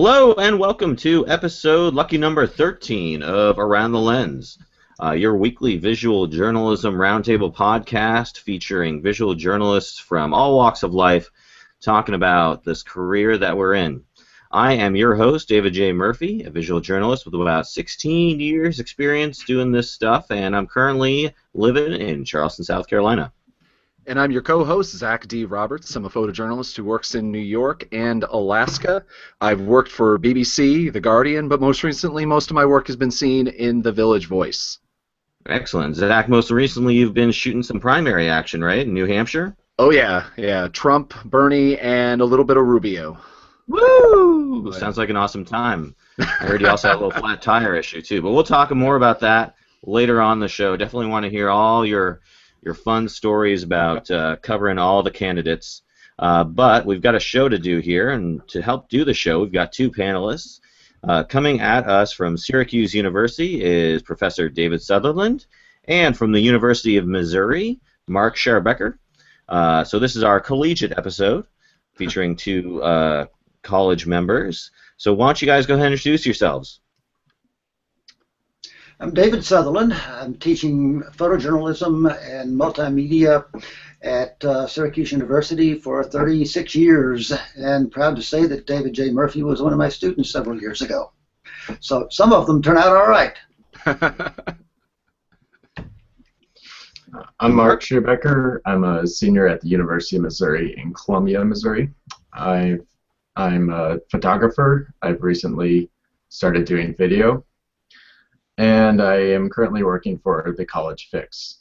Hello and welcome to episode lucky number 13 of Around the Lens, your weekly visual journalism roundtable podcast featuring visual journalists from all walks of life talking about this career that we're in. I am your host, David J. Murphy, a visual journalist with about 16 years experience doing this stuff, and I'm currently living in Charleston, South Carolina. And I'm your co-host, Zach D. Roberts. I'm a photojournalist who works in New York and Alaska. I've worked for BBC, The Guardian, but most recently, most of my work has been seen in The Village Voice. Excellent. Zach, most recently you've been shooting some primary action, right, in New Hampshire? Oh, yeah. Trump, Bernie, and a little bit of Rubio. Woo! Sounds like an awesome time. I heard you also had a little flat tire issue, too. But we'll talk more about that later on the show. Definitely want to hear all your fun stories about covering all the candidates. But we've got a show to do here, and to help do the show, we've got two panelists. Coming at us from Syracuse University is Professor David Sutherland, and from the University of Missouri, Mark Schierbecker. So this is our collegiate episode featuring two college members. So why don't you guys go ahead and introduce yourselves? I'm David Sutherland. I'm teaching photojournalism and multimedia at Syracuse University for 36 years, and proud to say that David J. Murphy was one of my students several years ago. So some of them turn out all right. I'm Mark Schierbecker. I'm a senior at the University of Missouri in Columbia, Missouri. I'm a photographer. I've recently started doing video. And I am currently working for the College Fix.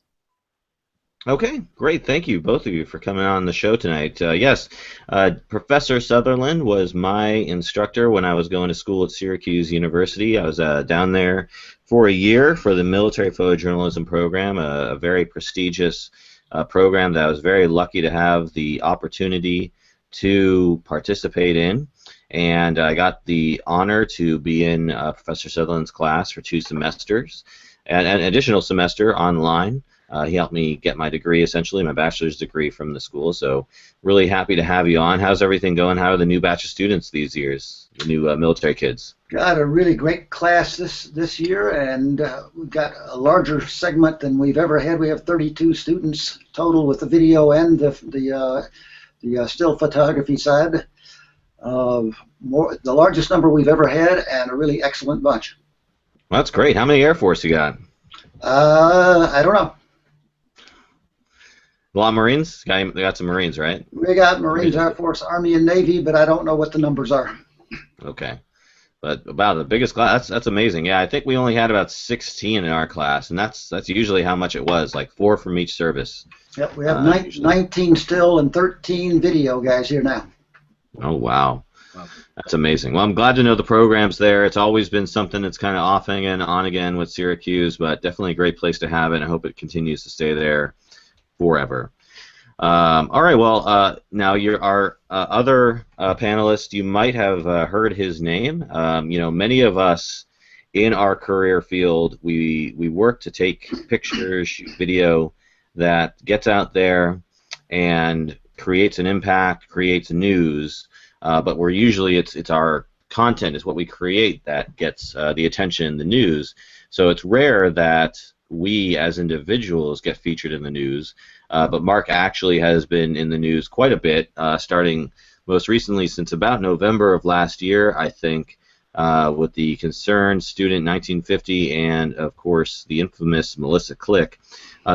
Okay, great. Thank you, both of you, for coming on the show tonight. Yes, Professor Sutherland was my instructor when I was going to school at Syracuse University. I was down there for a year for the military photojournalism program, a very prestigious program that I was very lucky to have the opportunity to participate in. And I got the honor to be in Professor Sutherland's class for 2 semesters, and an additional semester online. He helped me get my degree, essentially, my bachelor's degree from the school, so really happy to have you on. How's everything going? How are the new batch of students these years, the new military kids? Got a really great class this year, and we've got a larger segment than we've ever had. We have 32 students total with the video and the still photography side. The largest number we've ever had, and a really excellent bunch. Well, that's great. How many Air Force you got? I don't know. A lot of Marines? They got some Marines, right? We got Marines, Air Force, Army, and Navy, but I don't know what the numbers are. Okay. But about the biggest class, that's amazing. Yeah, I think we only had about 16 in our class, and that's usually how much it was, like 4 from each service. Yep, we have 19 still and 13 video guys here now. Oh, wow. That's amazing. Well, I'm glad to know the program's there. It's always been something that's kind of off and on again with Syracuse, but definitely a great place to have it, and I hope it continues to stay there forever. All right, well, now our other panelist, you might have heard his name. Many of us in our career field, we work to take pictures, shoot video that gets out there and creates an impact, creates news, but we're usually it's our content is what we create that gets the attention, the news. So it's rare that we as individuals get featured in the news, but Mark actually has been in the news quite a bit, starting most recently since about November of last year, I think, with the Concerned Student 1950 and, of course, the infamous Melissa Click.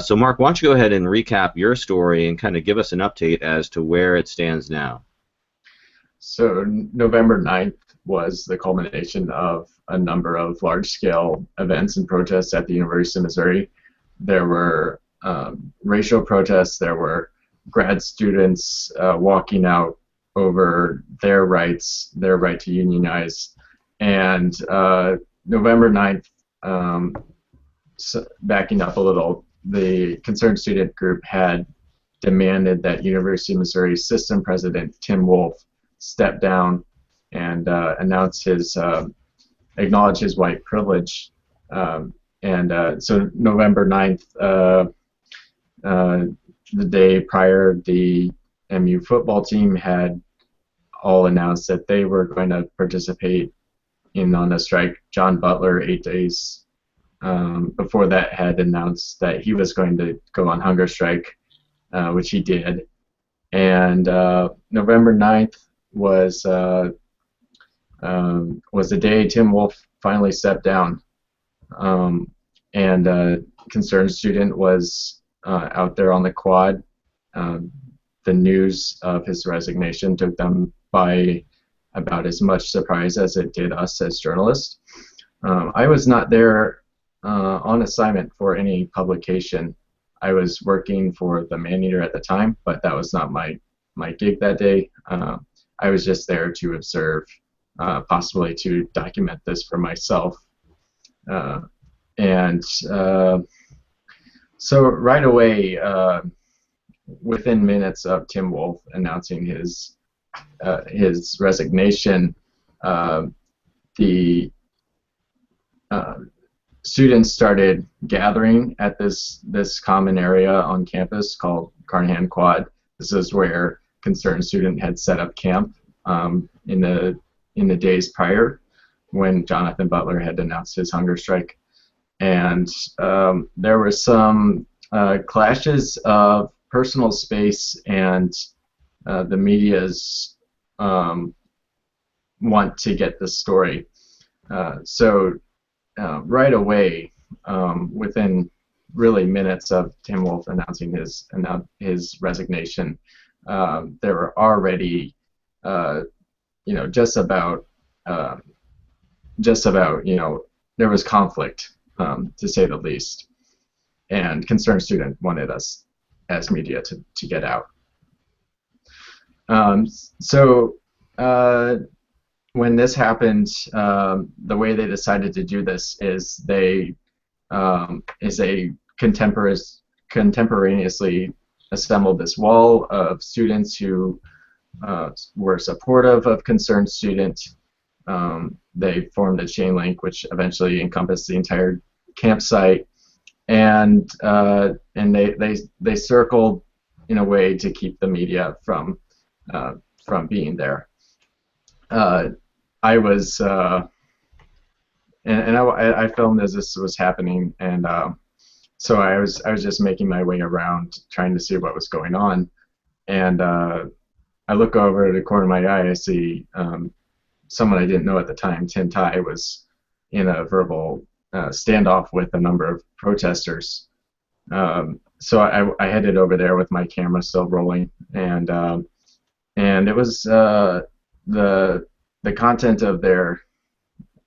So, Mark, why don't you go ahead and recap your story and kind of give us an update as to where it stands now? So November 9th was the culmination of a number of large-scale events and protests at the University of Missouri. There were racial protests, there were grad students walking out over their rights, their right to unionize, and November 9th, backing up a little, the Concerned Student Group had demanded that University of Missouri system president Tim Wolf step down and acknowledge his white privilege. So November 9th, the day prior, the MU football team had all announced that they were going to participate on the strike. John Butler, 8 days before that, had announced that he was going to go on hunger strike, which he did. And November 9th was the day Tim Wolf finally stepped down. And a concerned student was out there on the quad. The news of his resignation took them by about as much surprise as it did us as journalists. I was not there on assignment for any publication. I was working for the Maneater at the time, but that was not my gig that day. I was just there to observe, possibly to document this for myself. So right away, within minutes of Tim Wolf announcing his resignation, the students started gathering at this common area on campus called Carnahan Quad. This is where Concerned Student had set up camp in the days prior, when Jonathan Butler had announced his hunger strike. And there were some clashes of personal space and the media's want to get this story. So right away, within really minutes of Tim Wolf announcing his resignation, there were already, just about, there was conflict, to say the least, and Concerned Student wanted us as media to get out. When this happened, the way they decided to do this is they contemporaneously assembled this wall of students who were supportive of Concerned Student. They formed a chain link, which eventually encompassed the entire campsite, and they circled in a way to keep the media from being there. I was I filmed as this was happening, and so I was just making my way around trying to see what was going on, and I look over at the corner of my eye. I see someone I didn't know at the time, Tim Tai, was in a verbal standoff with a number of protesters. So I headed over there with my camera still rolling, and it was the content of their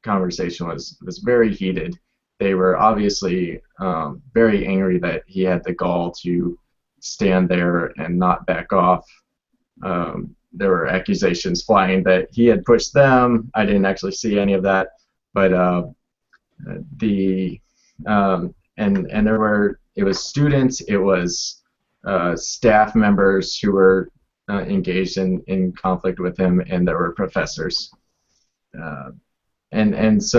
conversation was very heated. They were obviously very angry that he had the gall to stand there and not back off. There were accusations flying that he had pushed them. I didn't actually see any of that, but it was students, it was staff members who were engaged in conflict with him, and there were professors. This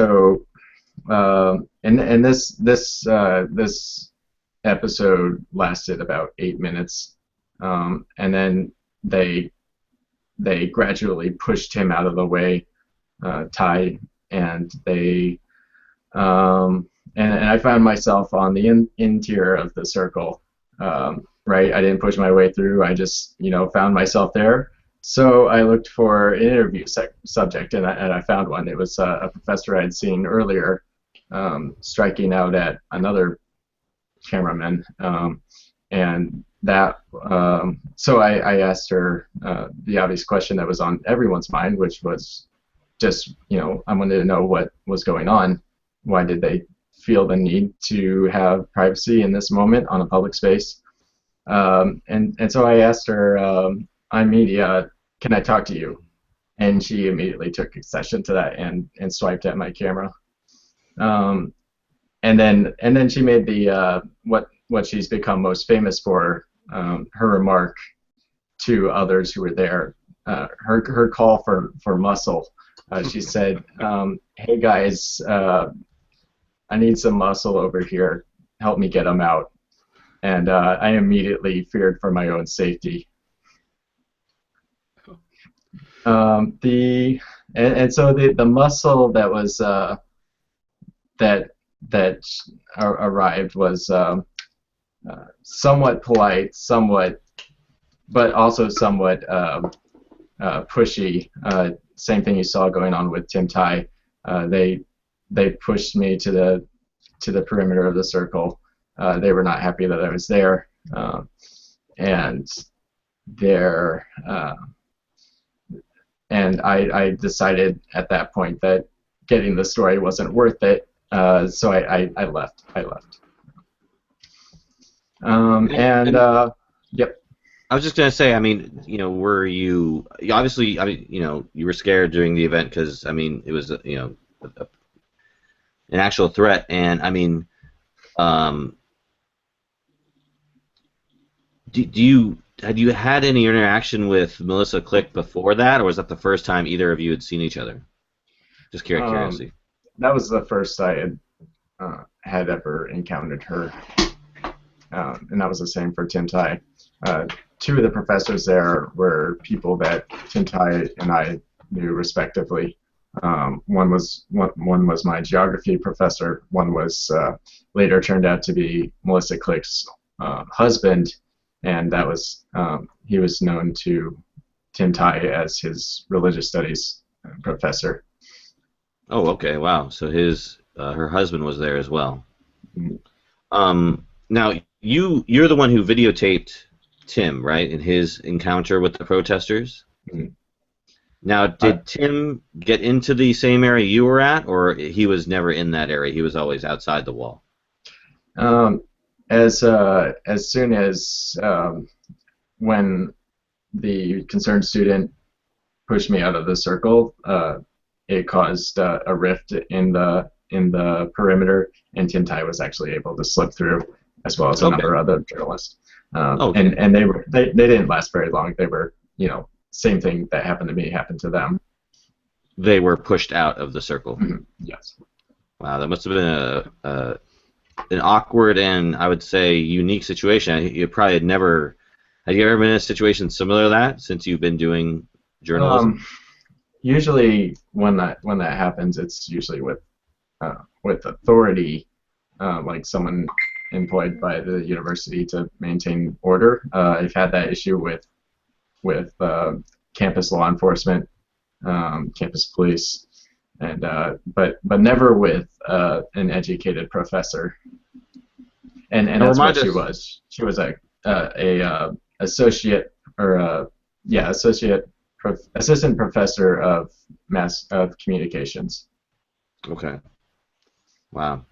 episode lasted about 8 minutes, and then they gradually pushed him out of the way, Tai, and I found myself on the interior of the circle. Right, I didn't push my way through. I just, found myself there. So I looked for an interview subject, and I found one. It was a professor I'd seen earlier striking out at another cameraman, and that. So I asked her the obvious question that was on everyone's mind, which was just, I wanted to know what was going on. Why did they feel the need to have privacy in this moment on a public space? And so I asked her, I'm media, can I talk to you? And she immediately took exception to that and swiped at my camera. And then she made the what she's become most famous for, her remark to others who were there, her call for muscle. She said, hey guys, I need some muscle over here, help me get them out. And I immediately feared for my own safety. So the muscle that was that arrived was somewhat polite, but also somewhat pushy. Same thing you saw going on with Tim Tai. They pushed me to the perimeter of the circle. They were not happy that I was there, and I decided at that point that getting the story wasn't worth it. So I left. Yep. I was just gonna say, I mean, were you obviously? I mean, you were scared during the event because, I mean, it was, an actual threat, and I mean, had you had any interaction with Melissa Click before that, or was that the first time either of you had seen each other? Just curiosity. That was the first I had ever encountered her, and that was the same for Tim Tai. Two of the professors there were people that Tim Tai and I knew respectively. One was my geography professor. One was later turned out to be Melissa Click's husband, and that was he was known to Tim Tai as his religious studies professor. Oh, okay, wow. So her husband was there as well. Mm-hmm. Now you're the one who videotaped Tim, right, in his encounter with the protesters? Mm-hmm. Now, did Tim get into the same area you were at, or he was never in that area? He was always outside the wall. As soon as when the concerned student pushed me out of the circle, it caused a rift in the perimeter, and Tim Tai was actually able to slip through, as well as a number of other journalists. And they didn't last very long. They were, same thing that happened to me happened to them. They were pushed out of the circle. Mm-hmm. Yes. Wow, that must have been an awkward and, I would say, unique situation. You probably had you ever been in a situation similar to that since you've been doing journalism? Usually, when that happens, it's usually with authority, like someone employed by the university to maintain order. I've had that issue with campus law enforcement, campus police, and but never with an educated professor. And that's what she was. She was a associate or assistant professor of communications. Okay. Wow.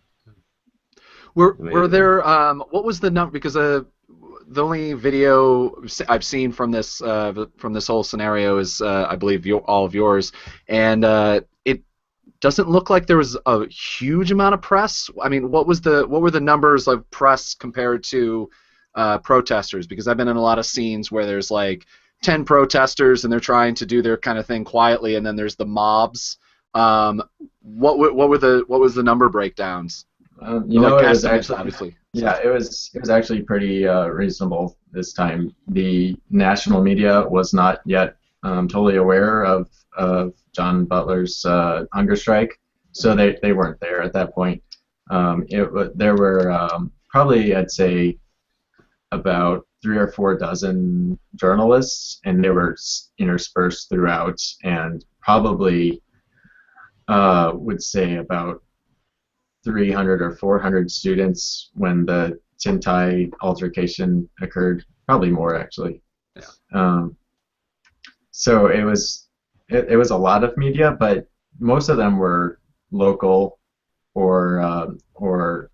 Were there what was the number? Because the only video I've seen from this whole scenario is I believe all of yours, and it doesn't look like there was a huge amount of press. I mean, what were the numbers of press compared to protesters? Because I've been in a lot of scenes where there's like 10 protesters and they're trying to do their kind of thing quietly, and then there's the mobs. What was the number breakdowns? It was actually, obviously. Yeah, it was actually pretty reasonable this time. The national media was not yet totally aware of John Butler's hunger strike, so they weren't there at that point. There were probably, I'd say, about 3 or 4 dozen journalists, and they were interspersed throughout, and probably would say about 300 or 400 students when the Tim Tai altercation occurred. Probably more, actually. Yeah. So it was a lot of media, but most of them were local or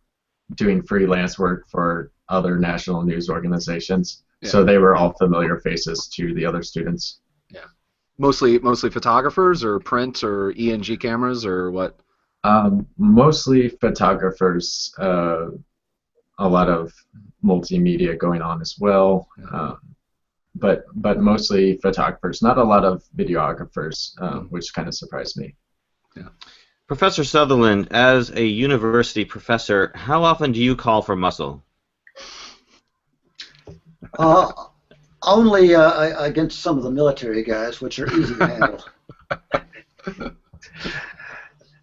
doing freelance work for other national news organizations. Yeah. So they were all familiar faces to the other students. Yeah. Mostly photographers or print or ENG cameras or what? Mostly photographers. A lot of multimedia going on as well. But mostly photographers. Not a lot of videographers, which kind of surprised me. Yeah. Professor Sutherland, as a university professor, how often do you call for muscle? Only against some of the military guys, which are easy to handle.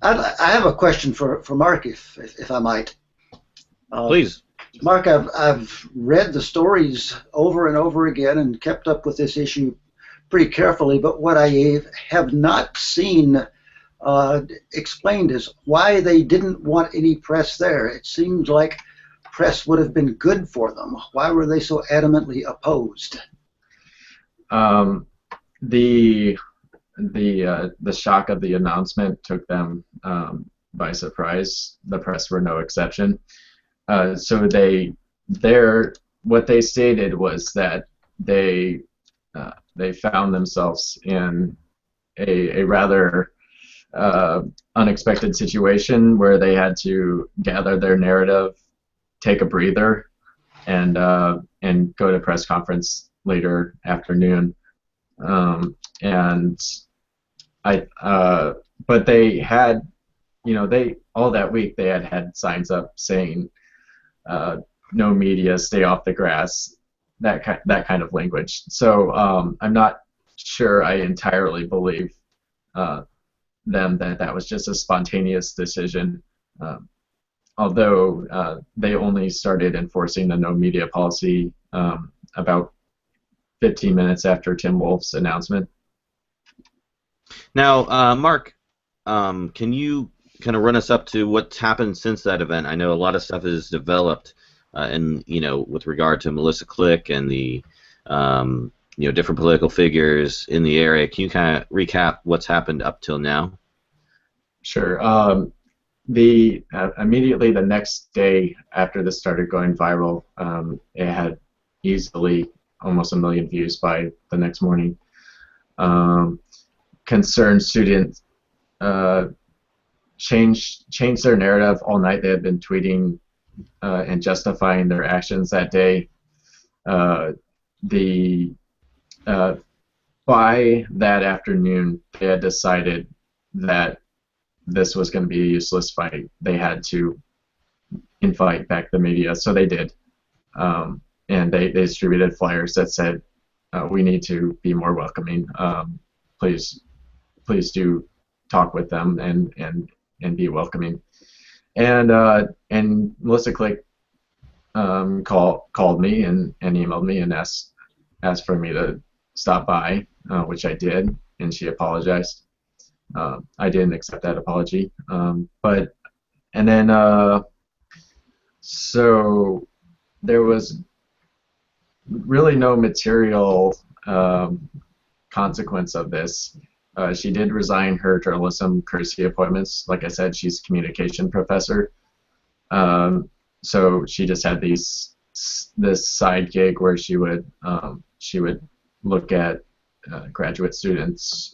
I have a question for Mark, if I might. Please. Mark, I've read the stories over and over again and kept up with this issue pretty carefully, but what I have not seen explained is why they didn't want any press there. It seems like press would have been good for them. Why were they so adamantly opposed? The shock of the announcement took them by surprise. The press were no exception. So what they stated was that they found themselves in a rather unexpected situation where they had to gather their narrative, take a breather, and go to press conference later afternoon. But they had, all that week they had signs up saying, no media, stay off the grass, that kind of language. So I'm not sure I entirely believe them that was just a spontaneous decision. Although they only started enforcing the no media policy about 15 minutes after Tim Wolf's announcement. Now, Mark, can you kind of run us up to what's happened since that event? I know a lot of stuff has developed, with regard to Melissa Click and the, different political figures in the area. Can you kind of recap what's happened up till now? Sure. Immediately the next day after this started going viral, it had easily almost 1 million views by the next morning. Concerned students changed their narrative all night. They had been tweeting and justifying their actions that day. By that afternoon, they had decided that this was going to be a useless fight. They had to invite back the media, so they did. And they distributed flyers that said, we need to be more welcoming. Please do talk with them and be welcoming. And Melissa Click called me and emailed me and asked for me to stop by, which I did, and she apologized. I didn't accept that apology, so there was really no material consequence of this. She did resign her journalism courtesy appointments. Like I said, she's a communication professor, so she just had this side gig where she would look at graduate students'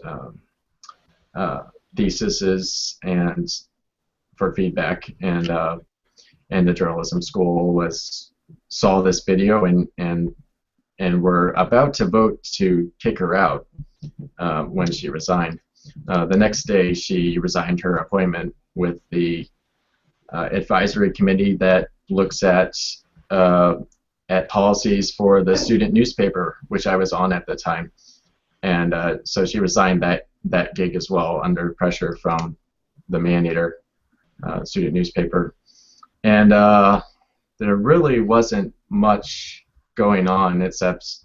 theses and for feedback, and the journalism school saw this video and were about to vote to kick her out when she resigned. The next day, she resigned her appointment with the advisory committee that looks at policies for the student newspaper, which I was on at the time, and so she resigned that gig as well under pressure from the Man-Eater student newspaper. And there really wasn't much going on, except,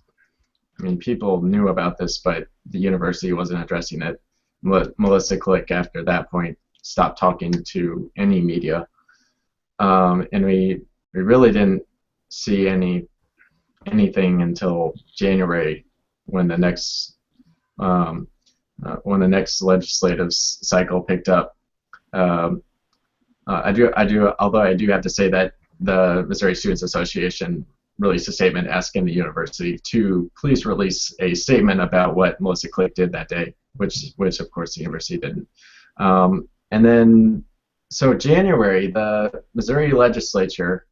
people knew about this, but the university wasn't addressing it. Melissa Click, after that point, stopped talking to any media, and we really didn't see anything until January, when the next legislative cycle picked up. Although I do have to say that the Missouri Students Association released a statement asking the university to please release a statement about what Melissa Click did that day, which of course the university didn't. And then, so January, the Missouri legislature,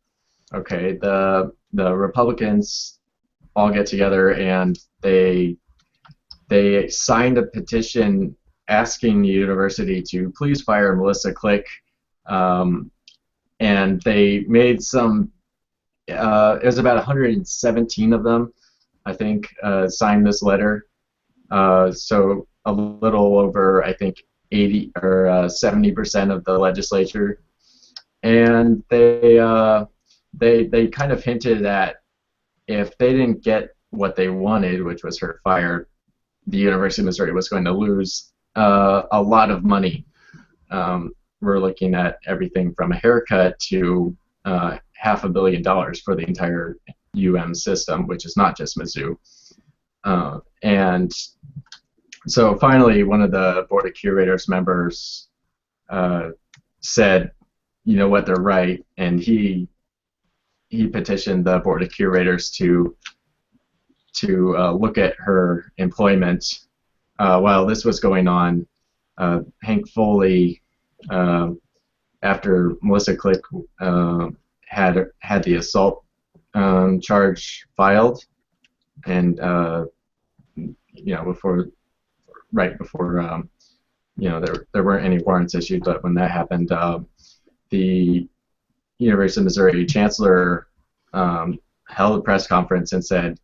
the Republicans all get together and they signed a petition asking the university to please fire Melissa Click, and they made some. It was about 117 of them I think, signed this letter. So a little over, I think, 80 or 70% of the legislature, and they kind of hinted that if they didn't get what they wanted, which was her fired, the University of Missouri was going to lose a lot of money. We're looking at everything from a haircut to $500 million for the entire system, which is not just Mizzou. And so finally, one of the Board of Curators members said, you know what, they're right, and he petitioned the Board of Curators to look at her employment while this was going on. Hank Foley, after Melissa Click had the assault charge filed, and right before there weren't any warrants issued, but when that happened, the University of Missouri chancellor held a press conference and said,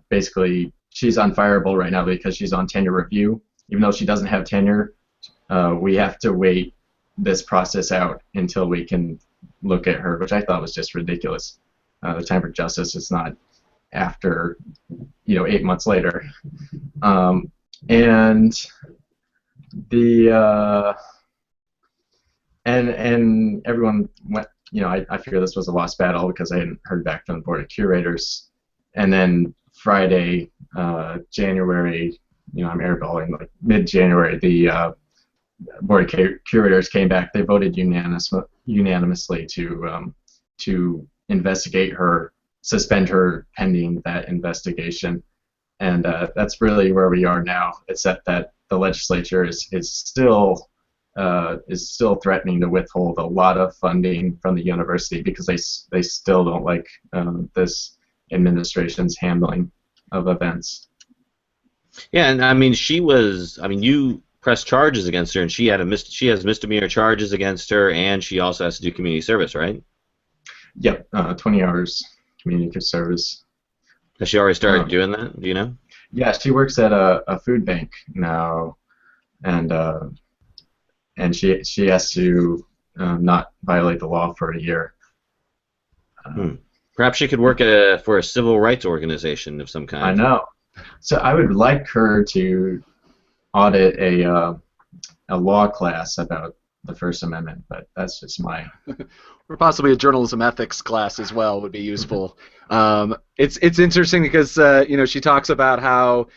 basically, she's unfireable right now because she's on tenure review. Even though she doesn't have tenure, we have to wait this process out until we can look at her, which I thought was just ridiculous. The time for justice is not after 8 months later. And the and everyone went. I figured this was a lost battle because I hadn't heard back from the Board of Curators. And then Friday, January, I'm airballing, like mid-January, the Board of Curators came back. They voted unanimously to investigate her, suspend her pending that investigation. And that's really where we are now, except that the legislature is still threatening to withhold a lot of funding from the university because they still don't like this administration's handling of events. Yeah, and I mean, you pressed charges against her, and she has misdemeanor charges against her, and she also has to do community service, right? Yep, 20 hours community service. Has she already started doing that? Do you know? Yeah, she works at a food bank now, and she has to not violate the law for a year. Perhaps she could work for a civil rights organization of some kind. I know. So I would like her to audit a law class about the First Amendment, but that's just my... Or possibly a journalism ethics class as well would be useful. It's interesting because she talks about how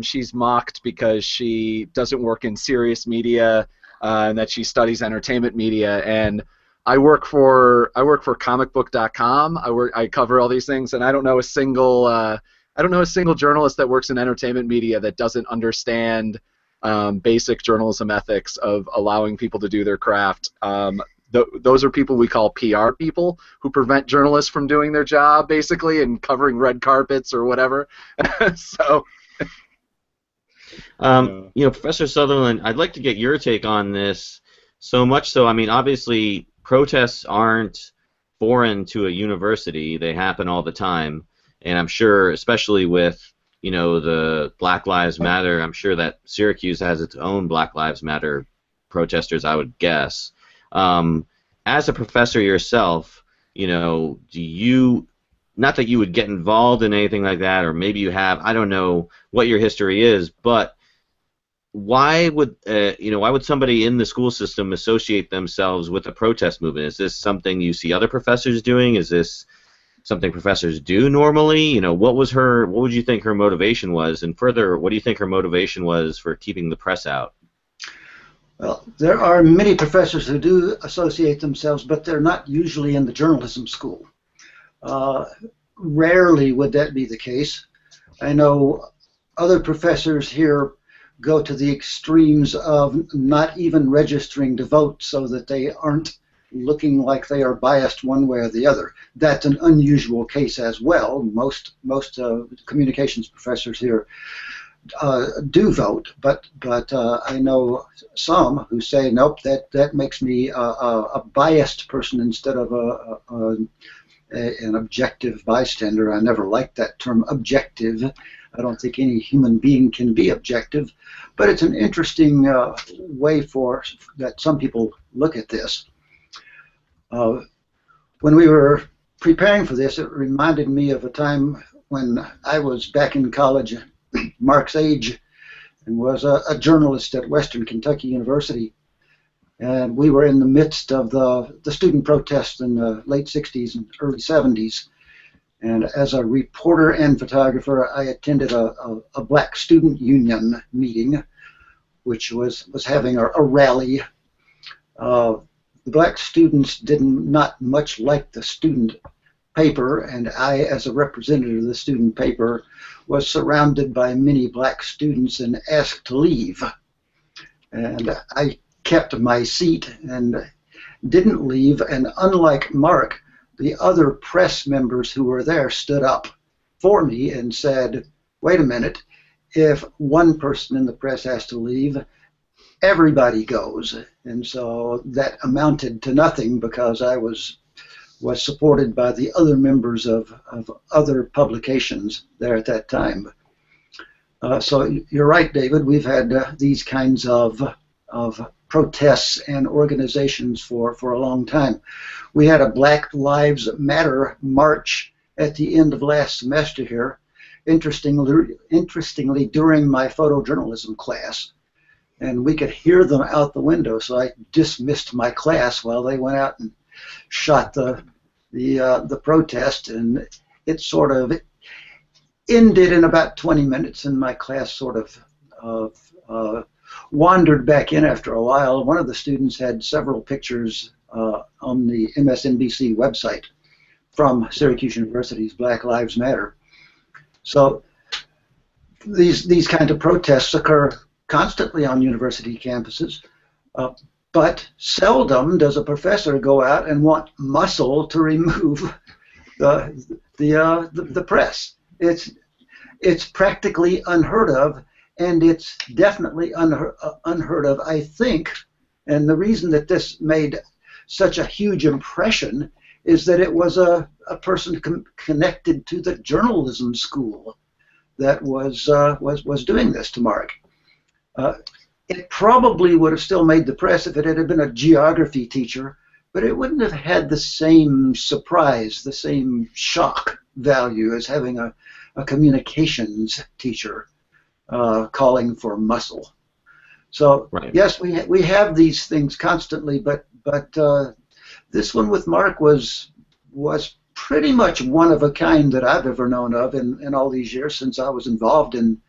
she's mocked because she doesn't work in serious media and that she studies entertainment media. And I work for comicbook.com. I cover all these things, and I don't know a single journalist that works in entertainment media that doesn't understand basic journalism ethics of allowing people to do their craft. Those are people we call PR people who prevent journalists from doing their job, basically, and covering red carpets or whatever. So, Professor Sutherland, I'd like to get your take on this. So much so, I mean, obviously, protests aren't foreign to a university; they happen all the time, and I'm sure, especially with the Black Lives Matter, I'm sure that Syracuse has its own Black Lives Matter protesters, I would guess. As a professor yourself, do you, not that you would get involved in anything like that, or maybe you have, I don't know what your history is, but why would somebody in the school system associate themselves with a protest movement? Is this something you see other professors doing? Is this something professors do normally? What would you think her motivation was? And further, what do you think her motivation was for keeping the press out? Well, there are many professors who do associate themselves, but they're not usually in the journalism school. Rarely would that be the case. I know other professors here go to the extremes of not even registering to vote so that they aren't looking like they are biased one way or the other. That's an unusual case as well. Most communications professors here do vote, but I know some who say, nope, that makes me a biased person instead of an objective bystander. I never liked that term objective. I don't think any human being can be objective, but it's an interesting way that some people look at this. When we were preparing for this, it reminded me of a time when I was back in college, Mark's age, and was a journalist at Western Kentucky University. And we were in the midst of the student protests in the late 60s and early 70s. And as a reporter and photographer, I attended a Black Student Union meeting, which was having a rally. The Black students did not much like the student paper, and I, as a representative of the student paper, was surrounded by many Black students and asked to leave. And I kept my seat and didn't leave, and unlike Mark, the other press members who were there stood up for me and said, wait a minute, if one person in the press has to leave, everybody goes. And so that amounted to nothing because I was supported by the other members of other publications there at that time. So you're right, David, we've had these kinds of protests and organizations for a long time. We had a Black Lives Matter march at the end of last semester here, interestingly during my photojournalism class, and we could hear them out the window, so I dismissed my class while they went out and shot the protest, and it sort of ended in about 20 minutes, and my class sort of wandered back in after a while. One of the students had several pictures on the MSNBC website from Syracuse University's Black Lives Matter. So these kind of protests occur constantly on university campuses, but seldom does a professor go out and want muscle to remove the press. It's practically unheard of, and it's definitely unheard of, I think. And the reason that this made such a huge impression is that it was a person connected to the journalism school that was doing this to Mark. It probably would have still made the press if it had been a geography teacher, but it wouldn't have had the same surprise, the same shock value as having a communications teacher calling for muscle. So right. Yes, we have these things constantly, but this one with Mark was pretty much one of a kind that I've ever known of in all these years since I was involved in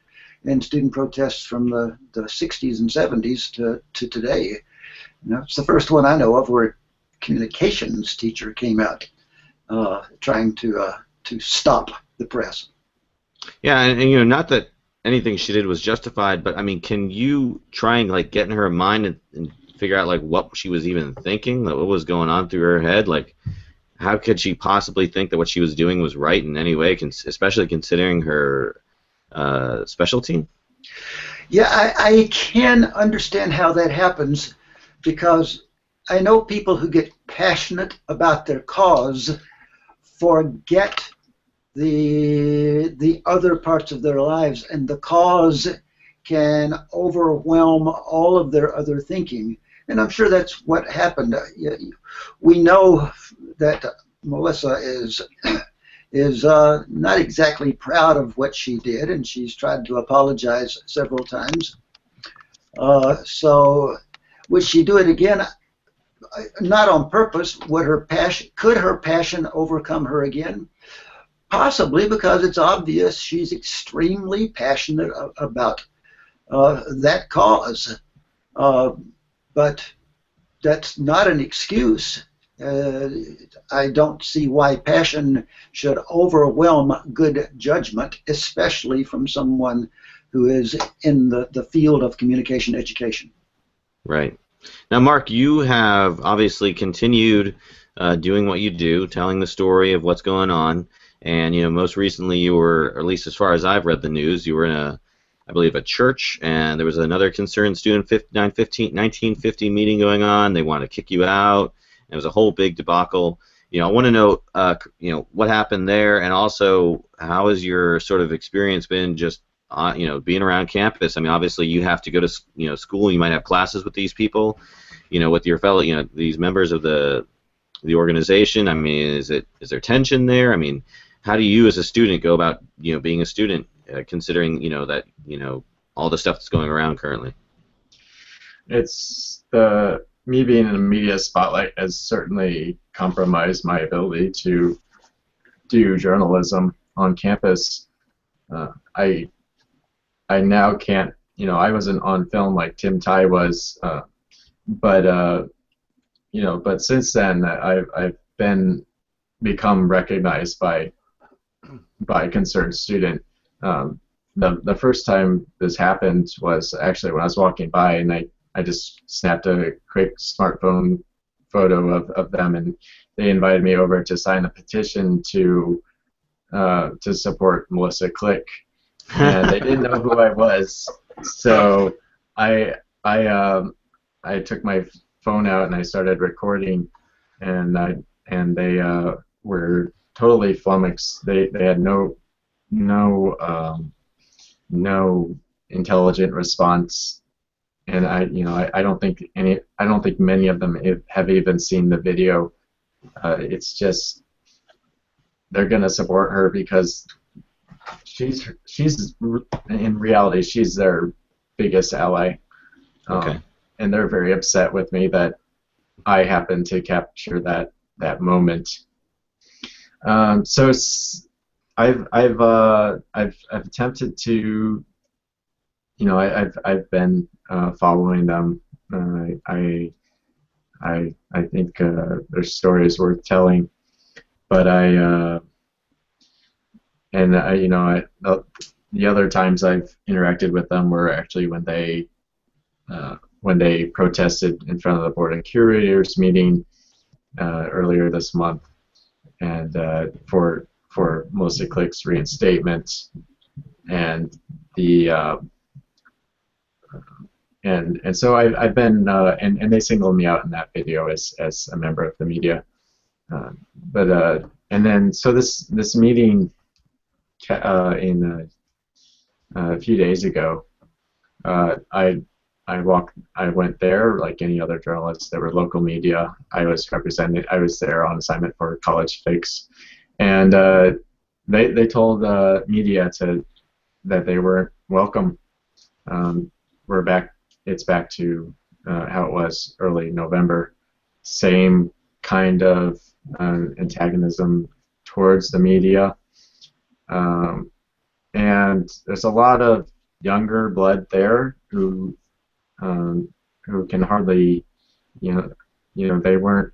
student protests from the 60s and 70s to today. You know, it's the first one I know of where a communications teacher came out trying to stop the press. Yeah, and you know, not that anything she did was justified, but I mean, can you try and like get in her mind and figure out like what she was even thinking, like, what was going on through her head? Like, how could she possibly think that what she was doing was right in any way, especially considering her specialty? Yeah, I can understand how that happens, because I know people who get passionate about their cause forget the other parts of their lives, and the cause can overwhelm all of their other thinking. And I'm sure that's what happened. We know that Melissa is not exactly proud of what she did, and she's tried to apologize several times. So would she do it again? Not on purpose. Could her passion overcome her again? Possibly, because it's obvious she's extremely passionate about that cause. But that's not an excuse. I don't see why passion should overwhelm good judgment, especially from someone who is in the field of communication education. Right. Now, Mark, you have obviously continued doing what you do, telling the story of what's going on, and you know, most recently you were, or at least as far as I've read the news, you were in I believe a church, and there was another concerned student 1950 meeting going on. They wanted to kick you out. It was a whole big debacle. I want to know, what happened there, and also how has your sort of experience been just, being around campus? I mean, obviously you have to go to, school. You might have classes with these people, with your fellow, these members of the organization. I mean, is there tension there? I mean, how do you as a student go about, being a student, considering, that, all the stuff that's going around currently? It's the me being in a media spotlight has certainly compromised my ability to do journalism on campus. I now can't, I wasn't on film like Tim Ty was, but but since then I've become recognized by a concerned student. The first time this happened was actually when I was walking by, and I just snapped a quick smartphone photo of them, and they invited me over to sign a petition to support Melissa Click, and they didn't know who I was, so I took my phone out and I started recording, and they were totally flummoxed. They had no intelligent response, and I don't think many of them have even seen the video. It's just they're gonna support her because she's in reality she's their biggest ally. Okay. And they're very upset with me that I happened to capture that moment. So I've attempted to, I've been following them. I think their story is worth telling, but the other times I've interacted with them were actually when they protested in front of the Board of Curators meeting earlier this month, and for Melissa Click's reinstatement, and and so I've been and they singled me out in that video as a member of the media, and then so this meeting in a few days ago, I went there like any other journalist. There were local media. I was there on assignment for College Fix, and they told media that they weren't welcome. We're back. It's back to how it was early November. Same kind of antagonism towards the media, and there's a lot of younger blood there who can hardly, they weren't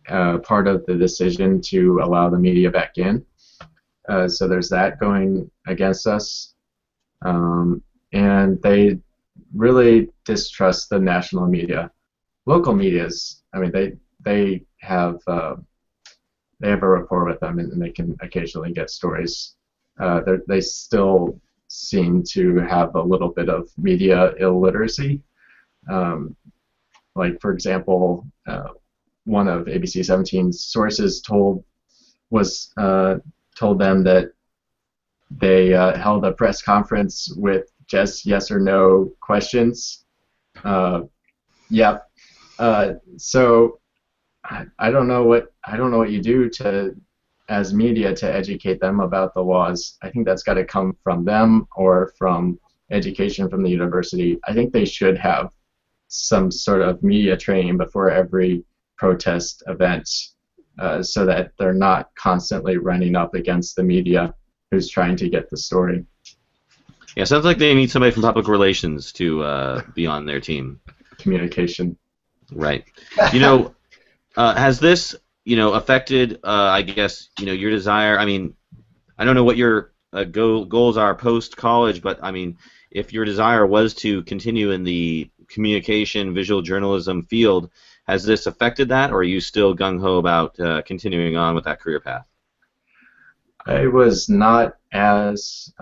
part of the decision to allow the media back in. So there's that going against us, and they really distrust the national media. Local medias, I mean, they have a rapport with them, and they can occasionally get stories. They still seem to have a little bit of media illiteracy. Like, for example, one of ABC 17's sources told them that they held a press conference with just yes or no questions. Yep. So I don't know what you do as media to educate them about the laws. I think that's got to come from them or from education from the university. I think they should have some sort of media training before every protest event, so that they're not constantly running up against the media who's trying to get the story. Yeah, sounds like they need somebody from public relations to be on their team. Communication. Right. Has this, affected, I guess, your desire? I mean, I don't know what your goals are post-college, but, I mean, if your desire was to continue in the communication, visual journalism field, has this affected that, or are you still gung-ho about continuing on with that career path? I was not as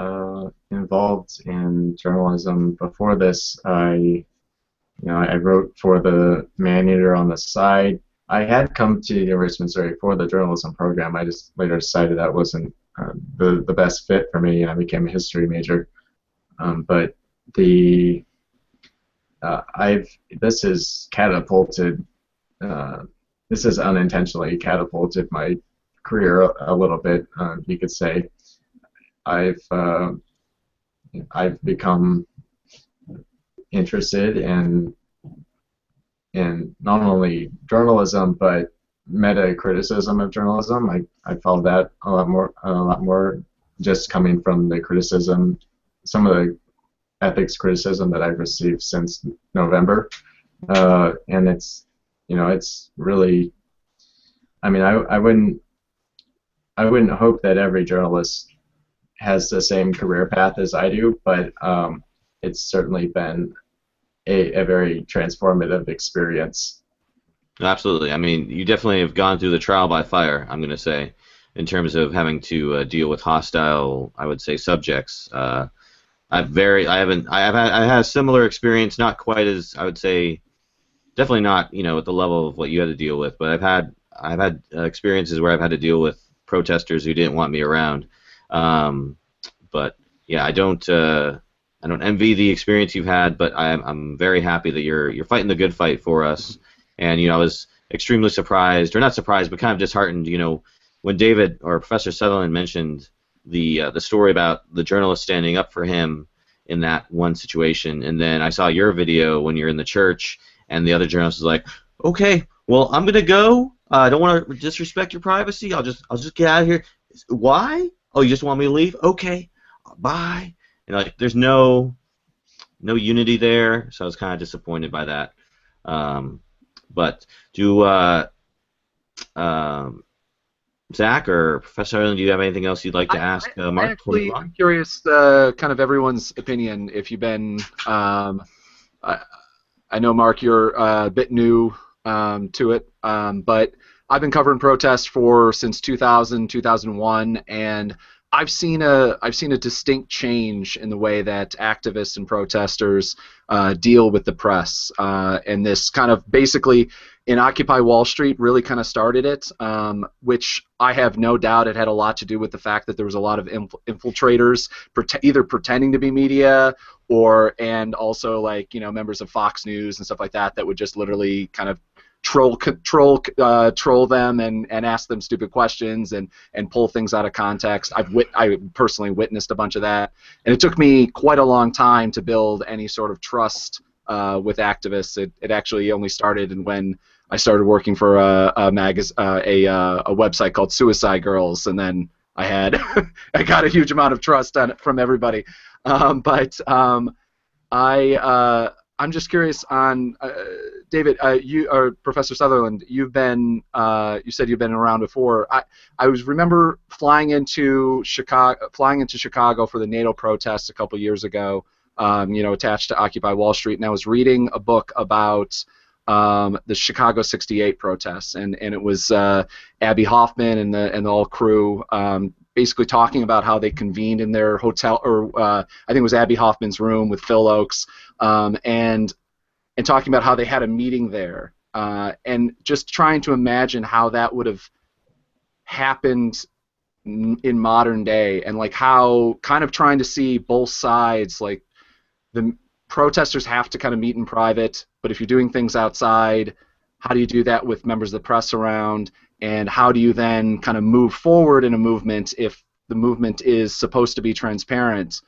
involved in journalism before this. I wrote for the Man Eater on the side. I had come to the University of Missouri for the journalism program. I just later decided that wasn't the best fit for me, and I became a history major. But the this has catapulted. This has unintentionally catapulted my career a little bit. You could say I've become interested in not only journalism but meta criticism of journalism. I follow that a lot more, just coming from the criticism, some of the ethics criticism that I've received since November, and it's really, I mean, I wouldn't hope that every journalist has the same career path as I do, but it's certainly been a very transformative experience. Absolutely. I mean, you definitely have gone through the trial by fire, I'm going to say, in terms of having to deal with hostile, I would say, subjects. I've had a similar experience, not quite as, I would say, definitely not, at the level of what you had to deal with, but I've had experiences where I've had to deal with protesters who didn't want me around. But yeah, I don't envy the experience you've had, but I'm very happy that you're fighting the good fight for us. And I was extremely surprised, or not surprised, but kind of disheartened, when David or Professor Sutherland mentioned the story about the journalist standing up for him in that one situation, and then I saw your video when you're in the church, and the other journalist was like, "Okay, well, I'm gonna go. I don't want to disrespect your privacy. I'll just get out of here." Why? Oh, you just want me to leave? Okay, bye. And there's no unity there, so I was kind of disappointed by that. But do Zach or Professor Sutherland, do you have anything else you'd like to ask Mark? I'm curious, kind of everyone's opinion. If you've been, I know Mark, you're a bit new to it, but I've been covering protests since 2000, 2001, and I've seen a distinct change in the way that activists and protesters deal with the press, and this kind of basically in Occupy Wall Street really kind of started it, which I have no doubt it had a lot to do with the fact that there was a lot of infiltrators either pretending to be media and also members of Fox News and stuff like that would just literally kind of troll them and ask them stupid questions and pull things out of context. I personally witnessed a bunch of that, and it took me quite a long time to build any sort of trust with activists. It actually only started when I started working for a website called Suicide Girls, and then I got a huge amount of trust from everybody. I'm just curious on David. You or Professor Sutherland. You said you've been around before. I remember flying into Chicago for the NATO protests a couple years ago. Attached to Occupy Wall Street, and I was reading a book about the Chicago '68 protests, and it was Abby Hoffman and the whole crew. Basically talking about how they convened in their hotel, or I think it was Abby Hoffman's room with Phil Oakes, and talking about how they had a meeting there, and just trying to imagine how that would have happened in modern day, and how kind of trying to see both sides, the protesters have to kind of meet in private, but if you're doing things outside, how do you do that with members of the press around? And how do you then kind of move forward in a movement if the movement is supposed to be transparent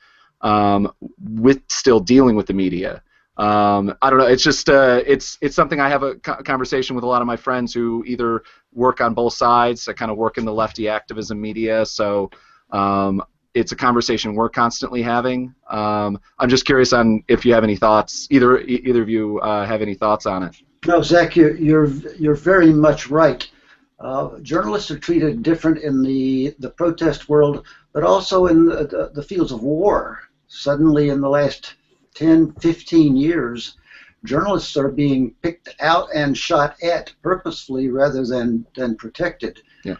with still dealing with the media? I don't know. It's just it's something I have a conversation with a lot of my friends who either work on both sides. I kind of work in the lefty activism media, so it's a conversation we're constantly having. I'm just curious on if you have any thoughts. Either of you have any thoughts on it? No, Zach, you're very much right. Journalists are treated different in the protest world, but also in the fields of war. Suddenly, in the last 10, 15 years, journalists are being picked out and shot at purposefully rather than protected. Yeah.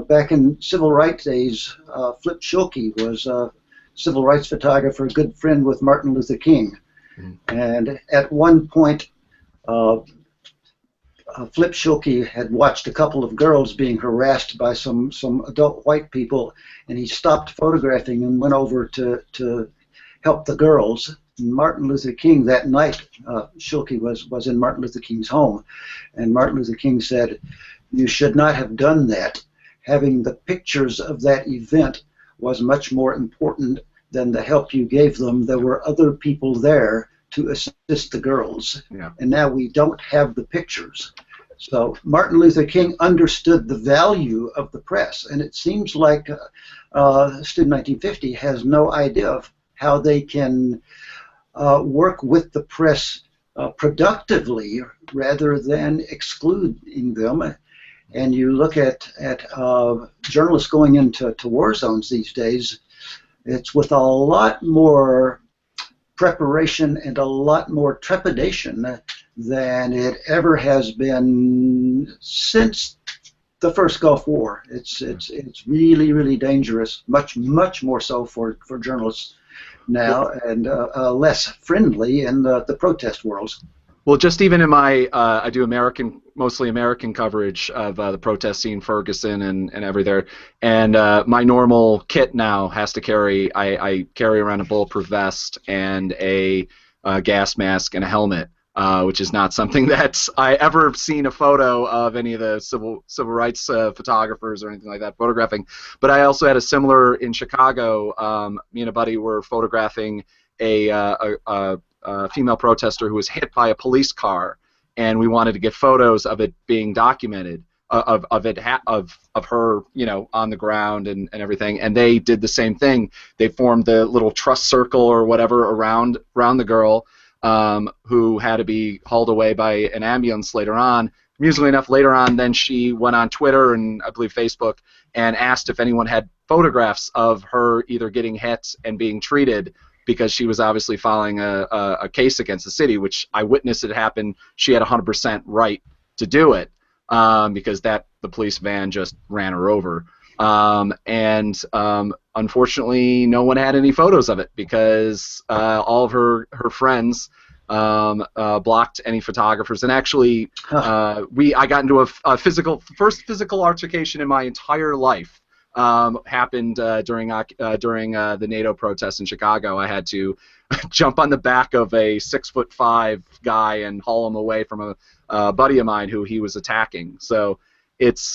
Back in civil rights days, Flip Schulke was a civil rights photographer, a good friend with Martin Luther King. Mm-hmm. And at one point, Flip Schilke had watched a couple of girls being harassed by some adult white people, and he stopped photographing and went over to help the girls. And Martin Luther King that night, Schilke was in Martin Luther King's home, and Martin Luther King said, "You should not have done that. Having the pictures of that event was much more important than the help you gave them. There were other people there to assist the girls, and now we don't have the pictures." So Martin Luther King understood the value of the press, and it seems like Student 1950 has no idea of how they can work with the press productively rather than excluding them. And you look at journalists going into war zones these days, it's with a lot more preparation and a lot more trepidation than it ever has been since the first Gulf War. It's really, really dangerous, much more so for journalists now, and less friendly in the protest worlds. Well, just even in my, I do mostly American coverage of the protest scene, Ferguson and everything, and my normal kit now has to carry, I carry around a bulletproof vest and a gas mask and a helmet, which is not something that I ever seen a photo of any of the civil rights photographers or anything like that photographing. But I also had a similar in Chicago. Me and a buddy were photographing a female protester who was hit by a police car, and we wanted to get photos of it being documented, of her, you know, on the ground and everything. And they did the same thing. They formed the little trust circle or whatever around the girl, who had to be hauled away by an ambulance later on. Amusingly enough, later on, then she went on Twitter and I believe Facebook and asked if anyone had photographs of her either getting hit and being treated, because she was obviously filing a case against the city, which I witnessed it happen. She had 100% right to do it, because the police van just ran her over. Unfortunately, no one had any photos of it because all of her friends blocked any photographers. And actually, I got into a first physical altercation in my entire life. Happened during the NATO protests in Chicago. I had to jump on the back of a 6'5" guy and haul him away from a buddy of mine who he was attacking. So it's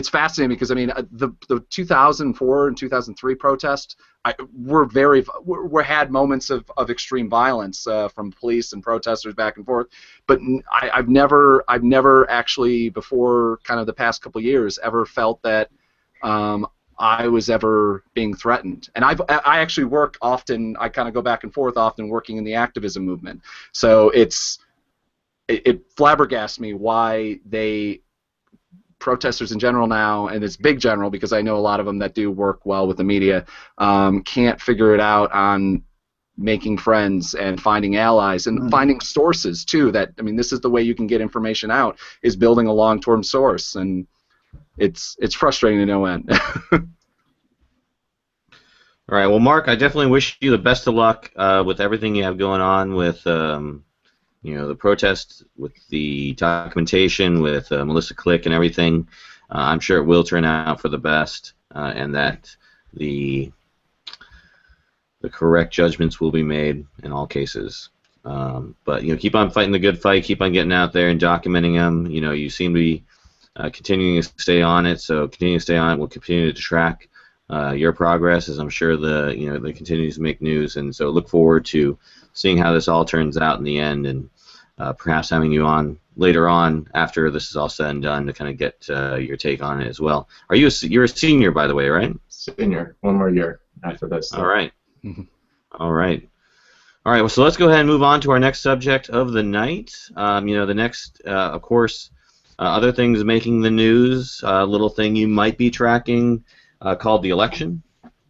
fascinating because I mean the 2004 and 2003 protests had moments of extreme violence from police and protesters back and forth, but I've never actually before kind of the past couple of years ever felt that I was ever being threatened. And I actually work often, I kind of go back and forth often working in the activism movement. So it flabbergasts me why protesters in general now, and it's big general because I know a lot of them that do work well with the media, can't figure it out on making friends and finding allies and finding sources too. That, I mean, this is the way you can get information out, is building a long-term source. And it's frustrating to no end. All right. Well, Mark, I definitely wish you the best of luck with everything you have going on with, you know, the protests, with the documentation, with Melissa Click and everything. I'm sure it will turn out for the best, and that the correct judgments will be made in all cases. But you know, keep on fighting the good fight. Keep on getting out there and documenting them. You know, you seem to be continuing to stay on it, so continue to stay on it. We'll continue to track your progress, as I'm sure they continue to make news, and so look forward to seeing how this all turns out in the end, and perhaps having you on later on after this is all said and done to kind of get your take on it as well. You're a senior, by the way, right? Senior, one more year after this. So. All right. All right. All right. Well, so let's go ahead and move on to our next subject of the night. You know, the next, of course. Other things making the news, a little thing you might be tracking called the election.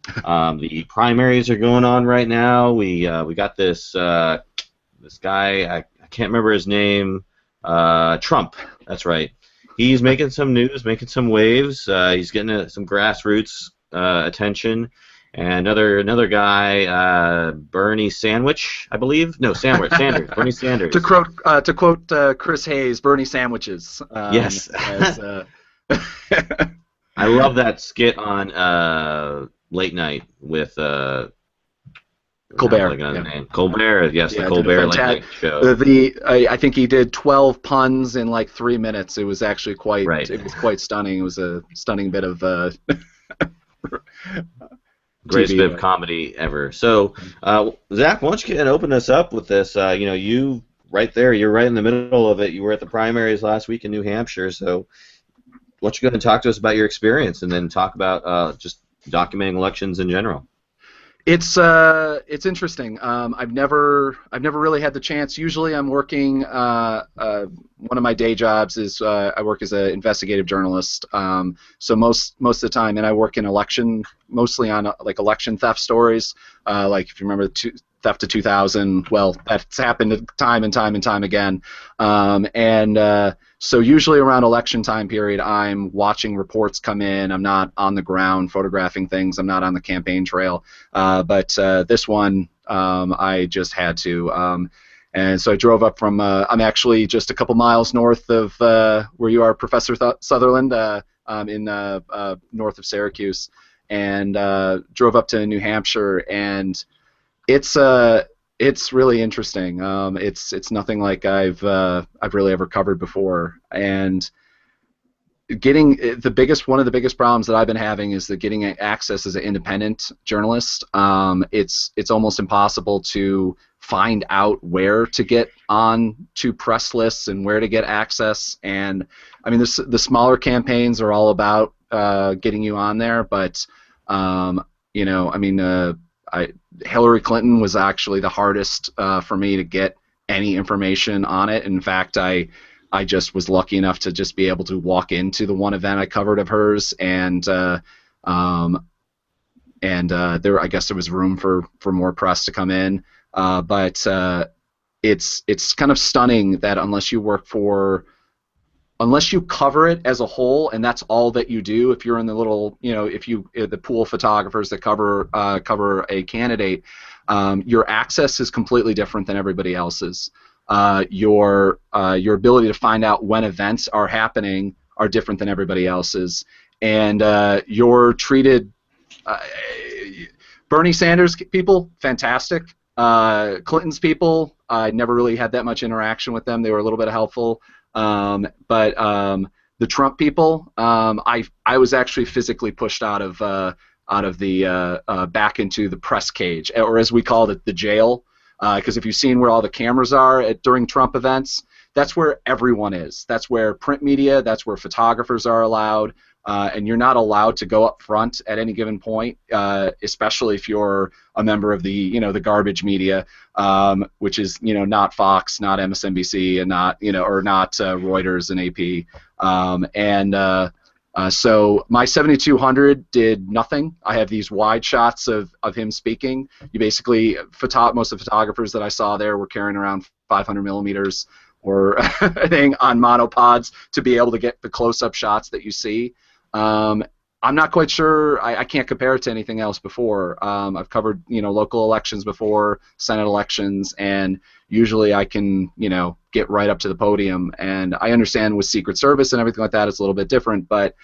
The primaries are going on right now. We got this guy, I can't remember his name, Trump, that's right. He's making some news, making some waves. He's getting some grassroots attention, And another guy, Bernie Sandwich, I believe. No, Sanders. Bernie Sanders. To quote Chris Hayes, Bernie Sandwiches. Yes. As, I love that skit on Late Night with Colbert. Name. Colbert, yes, Yeah, the Colbert Late Night show. I think he did 12 puns in like 3 minutes. It was actually quite. Right. It was quite stunning. It was a stunning bit of. Greatest TV, bit of comedy ever. So, Zach, why don't you open us up with this? You right there, you're right in the middle of it. You were at the primaries last week in New Hampshire. So, why don't you go ahead and talk to us about your experience, and then talk about just documenting elections in general. It's interesting. I've never really had the chance. Usually, I'm working. One of my day jobs is I work as an investigative journalist. So most of the time, and I work in mostly on like election theft stories. Like if you remember the theft of 2000, well, that's happened time and time again. So usually around election time period, I'm watching reports come in. I'm not on the ground photographing things. I'm not on the campaign trail. But this one, I just had to. And so I drove up from, I'm actually just a couple miles north of where you are, Professor Sutherland, in north of Syracuse, and drove up to New Hampshire, and it's really interesting. It's nothing like I've really ever covered before, and one of the biggest problems that I've been having is that getting access as an independent journalist. It's almost impossible to find out where to get on to press lists and where to get access. And I mean, the smaller campaigns are all about getting you on there, but Hillary Clinton was actually the hardest for me to get any information on it. In fact, I just was lucky enough to just be able to walk into the one event I covered of hers, and there, I guess there was room for more press to come in. But it's kind of stunning that unless you cover it as a whole, and that's all that you do, if you're in the little, the pool of photographers that cover a candidate, your access is completely different than everybody else's. Your ability to find out when events are happening are different than everybody else's, and you're treated. Bernie Sanders people, fantastic. Clinton's people, I never really had that much interaction with them. They were a little bit helpful. But the Trump people, I was actually physically pushed out of the back into the press cage, or as we called it, the jail. Because if you've seen where all the cameras are during Trump events, that's where everyone is. That's where print media, that's where photographers are allowed, and you're not allowed to go up front at any given point, especially if you're a member of the garbage media, which is not Fox, not MSNBC, and not Reuters and AP. So my 7200 did nothing. I have these wide shots of him speaking. You basically, most of the photographers that I saw there were carrying around 500 millimeters or thing on monopods to be able to get the close-up shots that you see. I'm not quite sure. I can't compare it to anything else before. I've covered local elections before, Senate elections, and usually I can get right up to the podium. And I understand with Secret Service and everything like that, it's a little bit different, but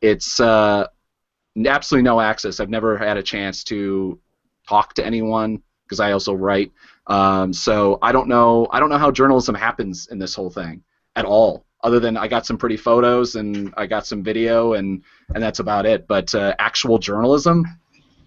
it's absolutely no access. I've never had a chance to talk to anyone because I also write. So I don't know how journalism happens in this whole thing at all. Other than I got some pretty photos and I got some video and that's about it. But actual journalism,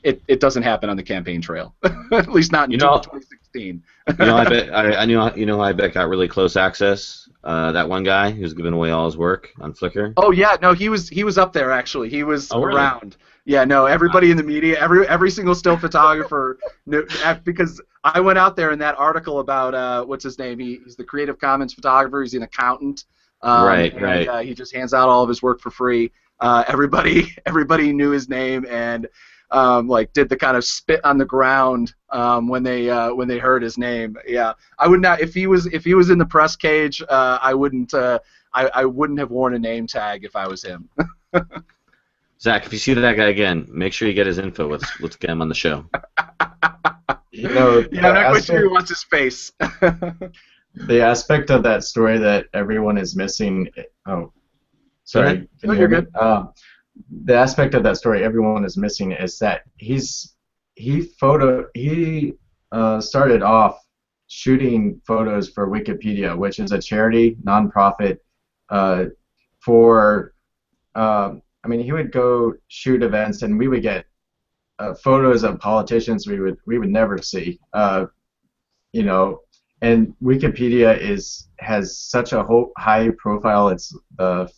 it doesn't happen on the campaign trail. At least not in 2016. I bet got really close access. That one guy who's giving away all his work on Flickr. Oh yeah, no, he was up there actually. He was around. Really? Yeah, no, everybody in the media, every single still photographer knew, because I went out there in that article about what's his name? He's the Creative Commons photographer. He's an accountant. Right. He just hands out all of his work for free. Everybody knew his name and did the kind of spit on the ground when they heard his name. Yeah, I would not if he was in the press cage. I wouldn't have worn a name tag if I was him. Zach, if you see that guy again, make sure you get his info. Let's get him on the show. Yeah, I'm not quite sure what's his face. The aspect of that story that everyone is missing. Oh, sorry. Can you hear me? The aspect of that story everyone is missing is that he started off shooting photos for Wikipedia, which is a charity nonprofit for. I mean, he would go shoot events, and we would get photos of politicians we would never see. You know, and Wikipedia has such a high profile. It's the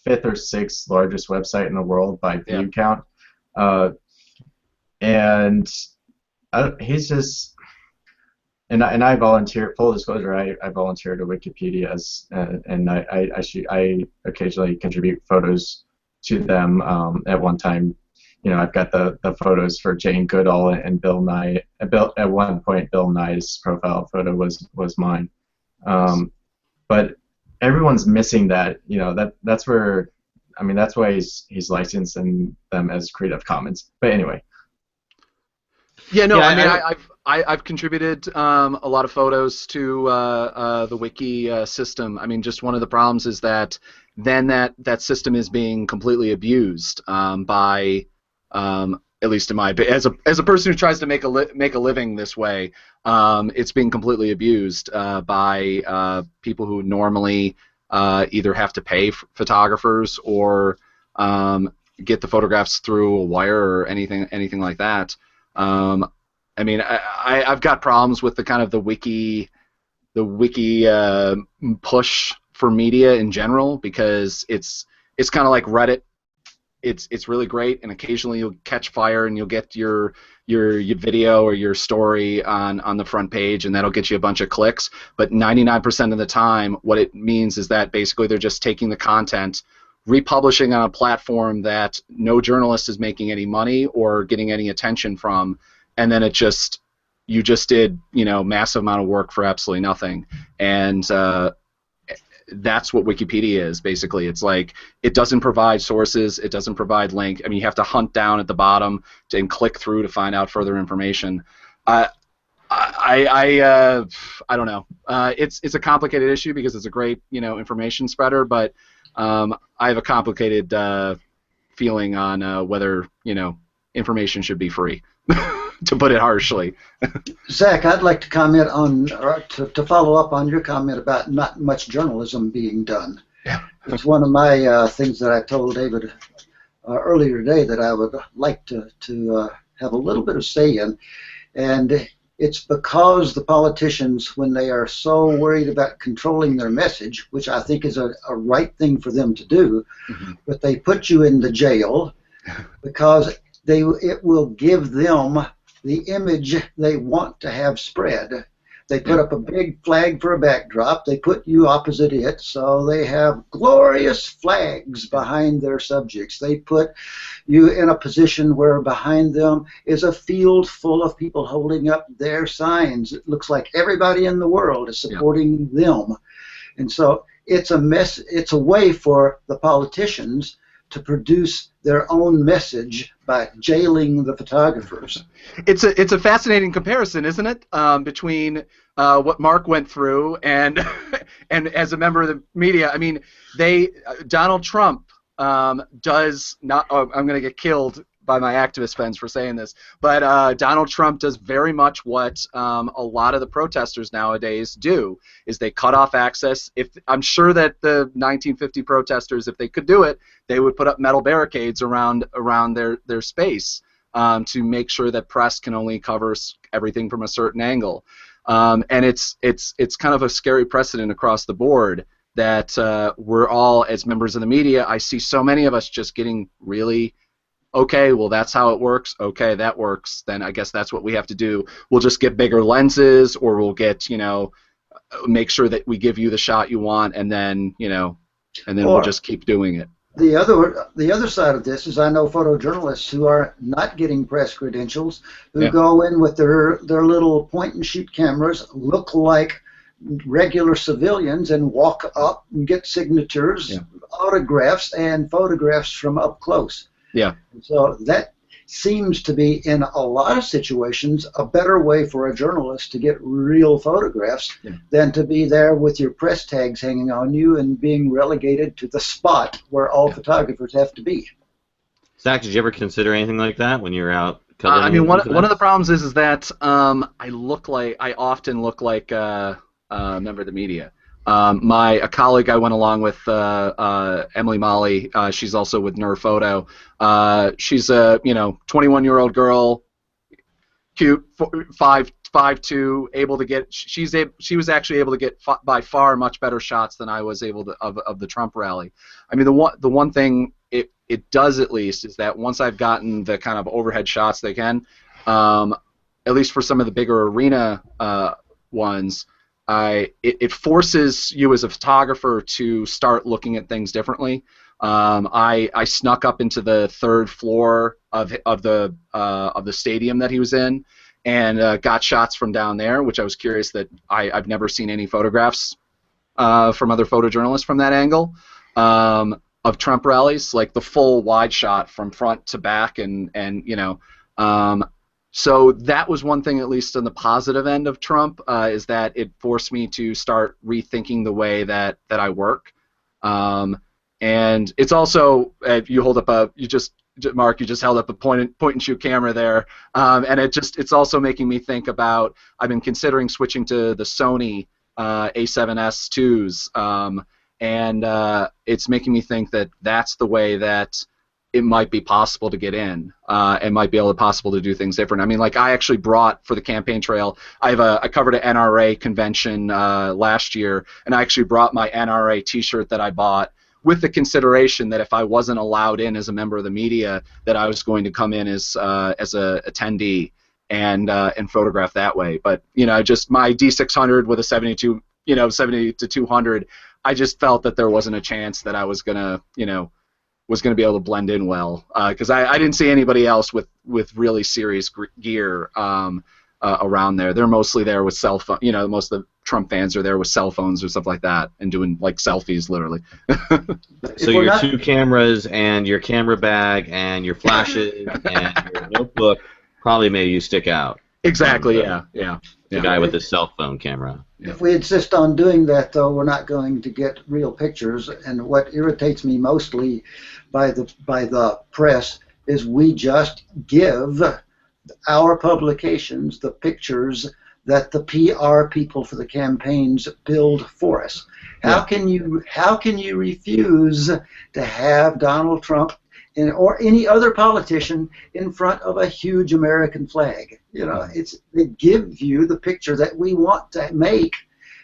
5th or 6th largest website in the world by view count, and he's just. And I volunteer. Full disclosure, I volunteer to Wikipedia, and I occasionally contribute photos to them. At one time, you know, I've got the photos for Jane Goodall and Bill Nye. At one point, Bill Nye's profile photo was mine. But everyone's missing that. You know, that's where. I mean, that's why he's licensing them as Creative Commons. But anyway. Yeah, no, I mean, I've contributed a lot of photos to the wiki system. I mean, just one of the problems is that then that system is being completely abused by, at least in my as a person who tries to make a living this way, it's being completely abused by people who normally either have to pay photographers or get the photographs through a wire or anything like that. I mean, I've got problems with the kind of the wiki push for media in general, because it's kind of like Reddit. It's really great, and occasionally you'll catch fire and you'll get your video or your story on the front page, and that'll get you a bunch of clicks. But 99% of the time, what it means is that basically they're just taking the content, republishing on a platform that no journalist is making any money or getting any attention from, and then you just did, you know, massive amount of work for absolutely nothing. And that's what Wikipedia is, basically. It's like, it doesn't provide sources, it doesn't provide link. I mean, you have to hunt down at the bottom and click through to find out further information. I don't know. It's a complicated issue because it's a great, you know, information spreader, but I have a complicated feeling on whether, you know, information should be free, to put it harshly. Zach, I'd like to comment on, or to follow up on your comment about not much journalism being done. Yeah. It's one of my things that I told David earlier today that I would like to have a little bit of say in, and it's because the politicians, when they are so worried about controlling their message, which I think is a right thing for them to do, but they put you in the jail because it will give them the image they want to have spread. They put up a big flag for a backdrop. They put you opposite it, so they have glorious flags behind their subjects. They put you in a position where behind them is a field full of people holding up their signs. It looks like everybody in the world is supporting them. And so it's a way for the politicians to produce their own message by jailing the photographers. It's a fascinating comparison, isn't it, between what Mark went through and and as a member of the media. I mean, Donald Trump does not. Oh, I'm going to get killed by my activist friends for saying this, but Donald Trump does very much what a lot of the protesters nowadays do, is they cut off access. I'm sure that the 1950 protesters, if they could do it, they would put up metal barricades around their space to make sure that press can only cover everything from a certain angle. And it's kind of a scary precedent across the board that we're all, as members of the media, I see so many of us just getting really, okay, well, that's how it works. Okay, that works. Then I guess that's what we have to do. We'll just get bigger lenses, or we'll get, you know, make sure that we give you the shot you want, and then, you know, and then we'll just keep doing it. The other side of this is, I know photojournalists who are not getting press credentials, who go in with their little point-and-shoot cameras, look like regular civilians, and walk up and get signatures, autographs, and photographs from up close. Yeah. So that seems to be, in a lot of situations, a better way for a journalist to get real photographs than to be there with your press tags hanging on you and being relegated to the spot where all photographers have to be. Zach, did you ever consider anything like that when you were out covering? I mean, one of the problems is that I often look like a member of the media. A colleague I went along with, Emily Molly, she's also with Nerve Photo. She's a 21-year-old girl, cute, 5'2", able to get. She was actually able to get by far much better shots than I was able to of the Trump rally. I mean, the one thing it does at least is that once I've gotten the kind of overhead shots they can, at least for some of the bigger arena ones. It forces you as a photographer to start looking at things differently. I snuck up into the third floor of the stadium that he was in, and got shots from down there, which I was curious that I've never seen any photographs from other photojournalists from that angle of Trump rallies, like the full wide shot from front to back, and so that was one thing, at least on the positive end of Trump, is that it forced me to start rethinking the way that I work. And it's also, you hold up Mark, you just held up a point and shoot camera there, and it's also making me think about, I've been considering switching to the Sony A7S2s, and it's making me think that that's the way that it might be possible to get in, and might be possible to do things different. I mean, like, I actually brought, for the campaign trail, I covered an NRA convention last year, and I actually brought my NRA T-shirt that I bought, with the consideration that if I wasn't allowed in as a member of the media, that I was going to come in as a attendee and photograph that way. But just my D600 with a 70 to 200, I just felt that there wasn't a chance that I was gonna be able to blend in well, because I didn't see anybody else with really serious gear around there. They're mostly there with cell phone. Most of the Trump fans are there with cell phones or stuff like that, and doing like selfies, literally. So your two cameras and your camera bag and your flashes and your notebook probably made you stick out. Exactly. Yeah. The guy with his cell phone camera. If we insist on doing that, though, we're not going to get real pictures. And what irritates me mostly by the press is we just give our publications the pictures that the PR people for the campaigns build for us. How can you refuse to have Donald Trump or any other politician in front of a huge American flag? They give you the picture that we want to make,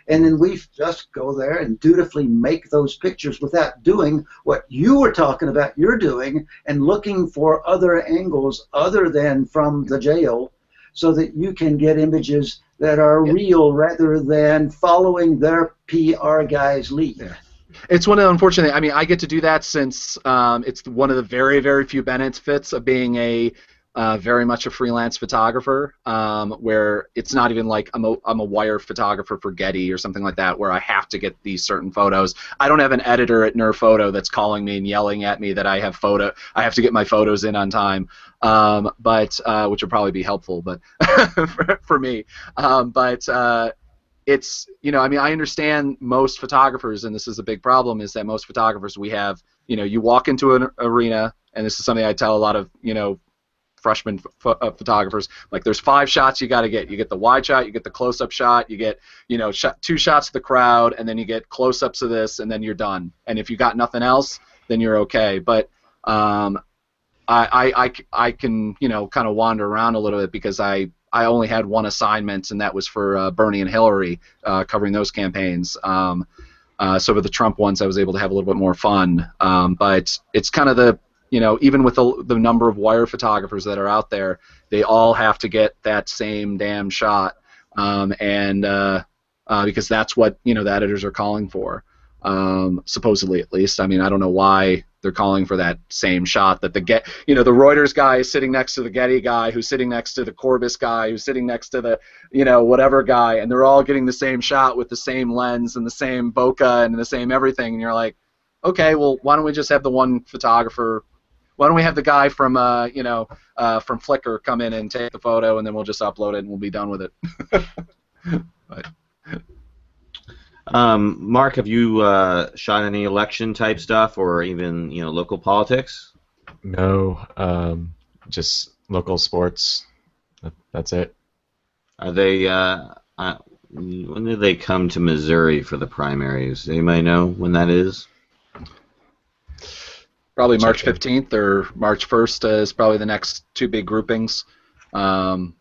and then we just go there and dutifully make those pictures without doing what you were talking about you're doing, and looking for other angles other than from the jail, so that you can get images that are real rather than following their PR guy's lead. Yeah. It's one of the unfortunate. I mean, I get to do that since it's one of the very, very few benefits of being a very much a freelance photographer, where it's not even like I'm a wire photographer for Getty or something like that, where I have to get these certain photos. I don't have an editor at Nerve Photo that's calling me and yelling at me that I have to get my photos in on time, but which would probably be helpful, but for me. It's I mean, I understand most photographers, and this is a big problem, is that most photographers, we have, you walk into an arena, and this is something I tell a lot of freshman photographers, like, there's 5 shots you got to get. You get the wide shot, you get the close-up shot, you get 2 shots of the crowd, and then you get close-ups of this, and then you're done. And if you got nothing else, then you're okay. But I can kind of wander around a little bit, because I only had one assignment, and that was for Bernie and Hillary, covering those campaigns. So with the Trump ones, I was able to have a little bit more fun. But it's kind of the even with the number of wire photographers that are out there, they all have to get that same damn shot, because that's what the editors are calling for, supposedly, at least. I mean, I don't know why they're calling for that same shot, that the Reuters guy is sitting next to the Getty guy, who's sitting next to the Corbis guy, who's sitting next to the whatever guy, and they're all getting the same shot with the same lens and the same bokeh and the same everything, and you're like, okay, well, why don't we just have the one photographer why don't we have the guy from from Flickr come in and take the photo, and then we'll just upload it and we'll be done with it. But, Mark, have you shot any election type stuff or even local politics? No, just local sports. That's it. Are they? When do they come to Missouri for the primaries? Anybody know when that is? probably March 15th or March 1st is probably the next two big groupings. It'll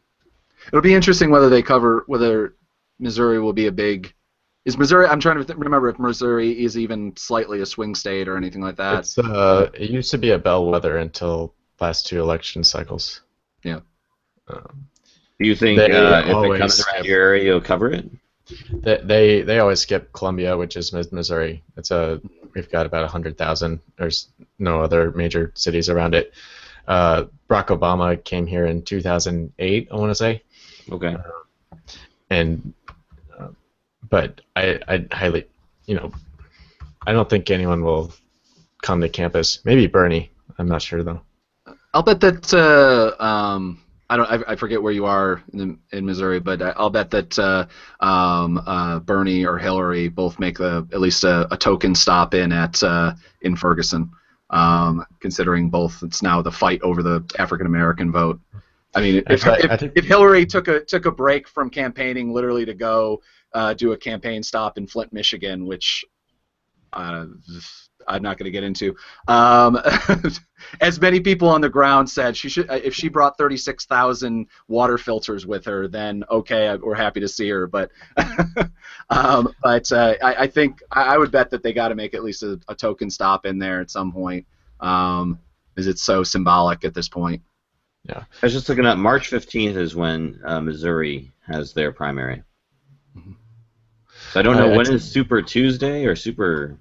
be interesting whether Missouri will be a big. Is Missouri? I'm trying to remember if Missouri is even slightly a swing state or anything like that. It used to be a bellwether until last two election cycles. Yeah. Do you think if it comes around your area, you'll cover it? They always skip Columbia, which is Missouri. We've got about 100,000. There's no other major cities around it. Barack Obama came here in 2008, I want to say. Okay. But I highly, I don't think anyone will come to campus. Maybe Bernie. I'm not sure though. I'll bet that I forget where you are in Missouri, but I'll bet that Bernie or Hillary both make at least a token stop in in Ferguson. Considering both, it's now the fight over the African American vote. I mean, if Hillary took a break from campaigning literally to go do a campaign stop in Flint, Michigan, which I'm not going to get into. As many people on the ground said, she should. If she brought 36,000 water filters with her, then okay, we're happy to see her. But I think I would bet that they got to make at least a token stop in there at some point, because it's so symbolic at this point. Yeah, I was just looking up. March 15th is when Missouri has their primary. Mm-hmm. So I don't know when is Super Tuesday or Super.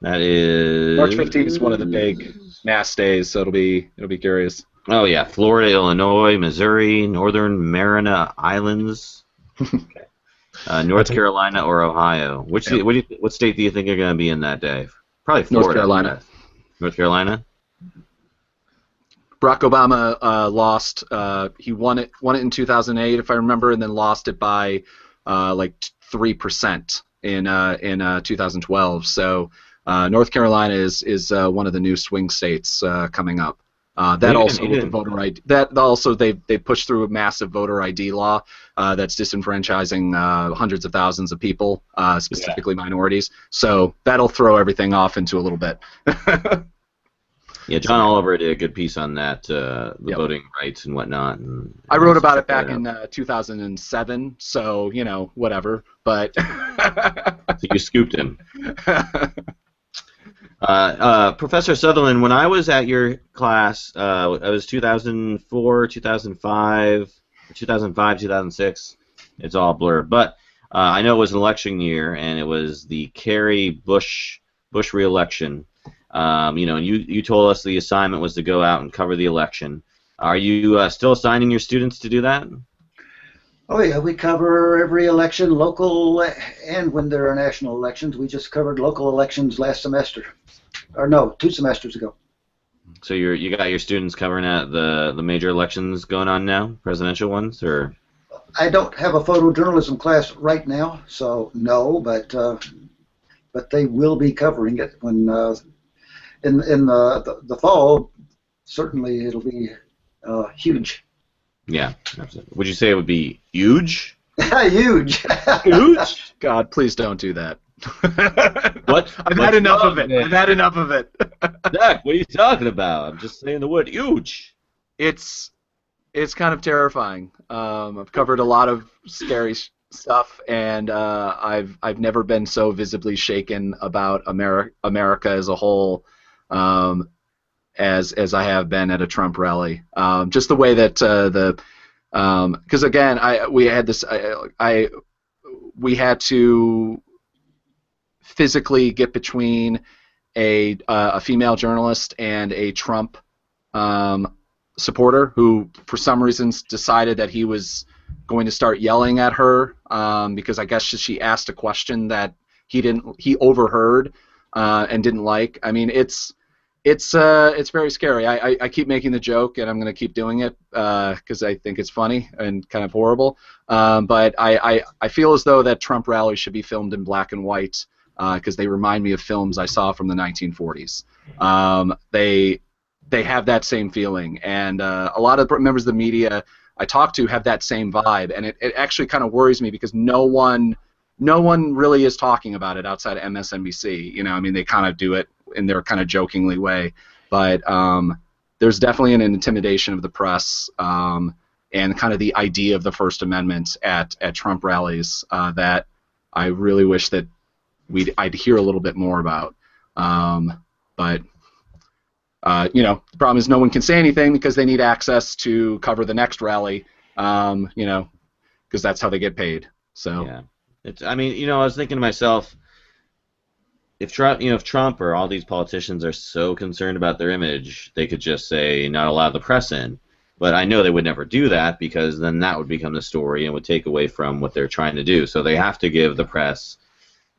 That is March 15th is one of the big mass days, so it'll be curious. Oh yeah, Florida, Illinois, Missouri, Northern Mariana Islands, North Carolina or Ohio. What state do you think are going to be in that day? Probably Florida. North Carolina. North Carolina. Barack Obama lost. He won it in 2008, if I remember, and then lost it by like 3% in 2012. So. North Carolina is one of the new swing states coming up. That also with the voter ID. That also they pushed through a massive voter ID law that's disenfranchising hundreds of thousands of people, specifically minorities. So that'll throw everything off into a little bit. Yeah, John Oliver did a good piece on that, the voting rights and whatnot. And I wrote about it back in 2007, so whatever. But so you scooped him. Professor Sutherland, when I was at your class, it was 2004, 2005, 2006. It's all blurred, but I know it was an election year, and it was the Kerry-Bush re-election. And you told us the assignment was to go out and cover the election. Are you still assigning your students to do that? Oh yeah, we cover every election, local and when there are national elections. We just covered local elections last semester, or no, 2 semesters ago. So you got your students covering at the major elections going on now, presidential ones, or? I don't have a photojournalism class right now, so no, but they will be covering it when in the fall. Certainly, it'll be huge. Yeah, absolutely. Would you say it would be huge? Huge. Huge? God, please don't do that. What? I've had enough of it. I've had enough of it. Zach, what are you talking about? I'm just saying the word huge. It's kind of terrifying. I've covered a lot of scary stuff, and I've never been so visibly shaken about America as a whole as I have been at a Trump rally. Just the way that because again, we had to physically get between a female journalist and a Trump supporter who, for some reasons, decided that he was going to start yelling at her because I guess she asked a question that he overheard and didn't like. I mean, It's very scary. I keep making the joke, and I'm going to keep doing it because I think it's funny and kind of horrible. But I feel as though that Trump rally should be filmed in black and white because they remind me of films I saw from the 1940s. They have that same feeling, and a lot of members of the media I talk to have that same vibe, and it actually kind of worries me because no one really is talking about it outside of MSNBC. You know, I mean, they kind of do it in their kind of jokingly way, but there's definitely an intimidation of the press and kind of the idea of the First Amendment at Trump rallies that I really wish that I'd hear a little bit more about. But you know, the problem is no one can say anything because they need access to cover the next rally. You know, because that's how they get paid. So yeah, I mean, you know, I was thinking to myself, if Trump or all these politicians are so concerned about their image, they could just say not allow the press in. But I know they would never do that because then that would become the story and would take away from what they're trying to do. So they have to give the press,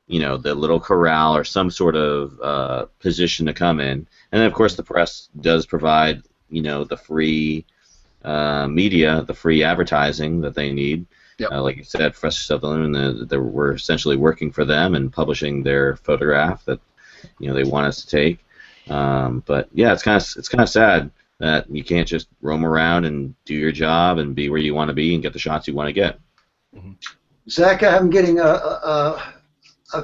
you know, the little corral or some sort of position to come in. And then, of course, the press does provide, you know, the free media, the free advertising that they need. Yep. Like you said, Fresh Sutherland, they were essentially working for them and publishing their photograph that, you know, they want us to take. But yeah, it's kind of sad that you can't just roam around and do your job and be where you want to be and get the shots you want to get. Zach, I'm getting a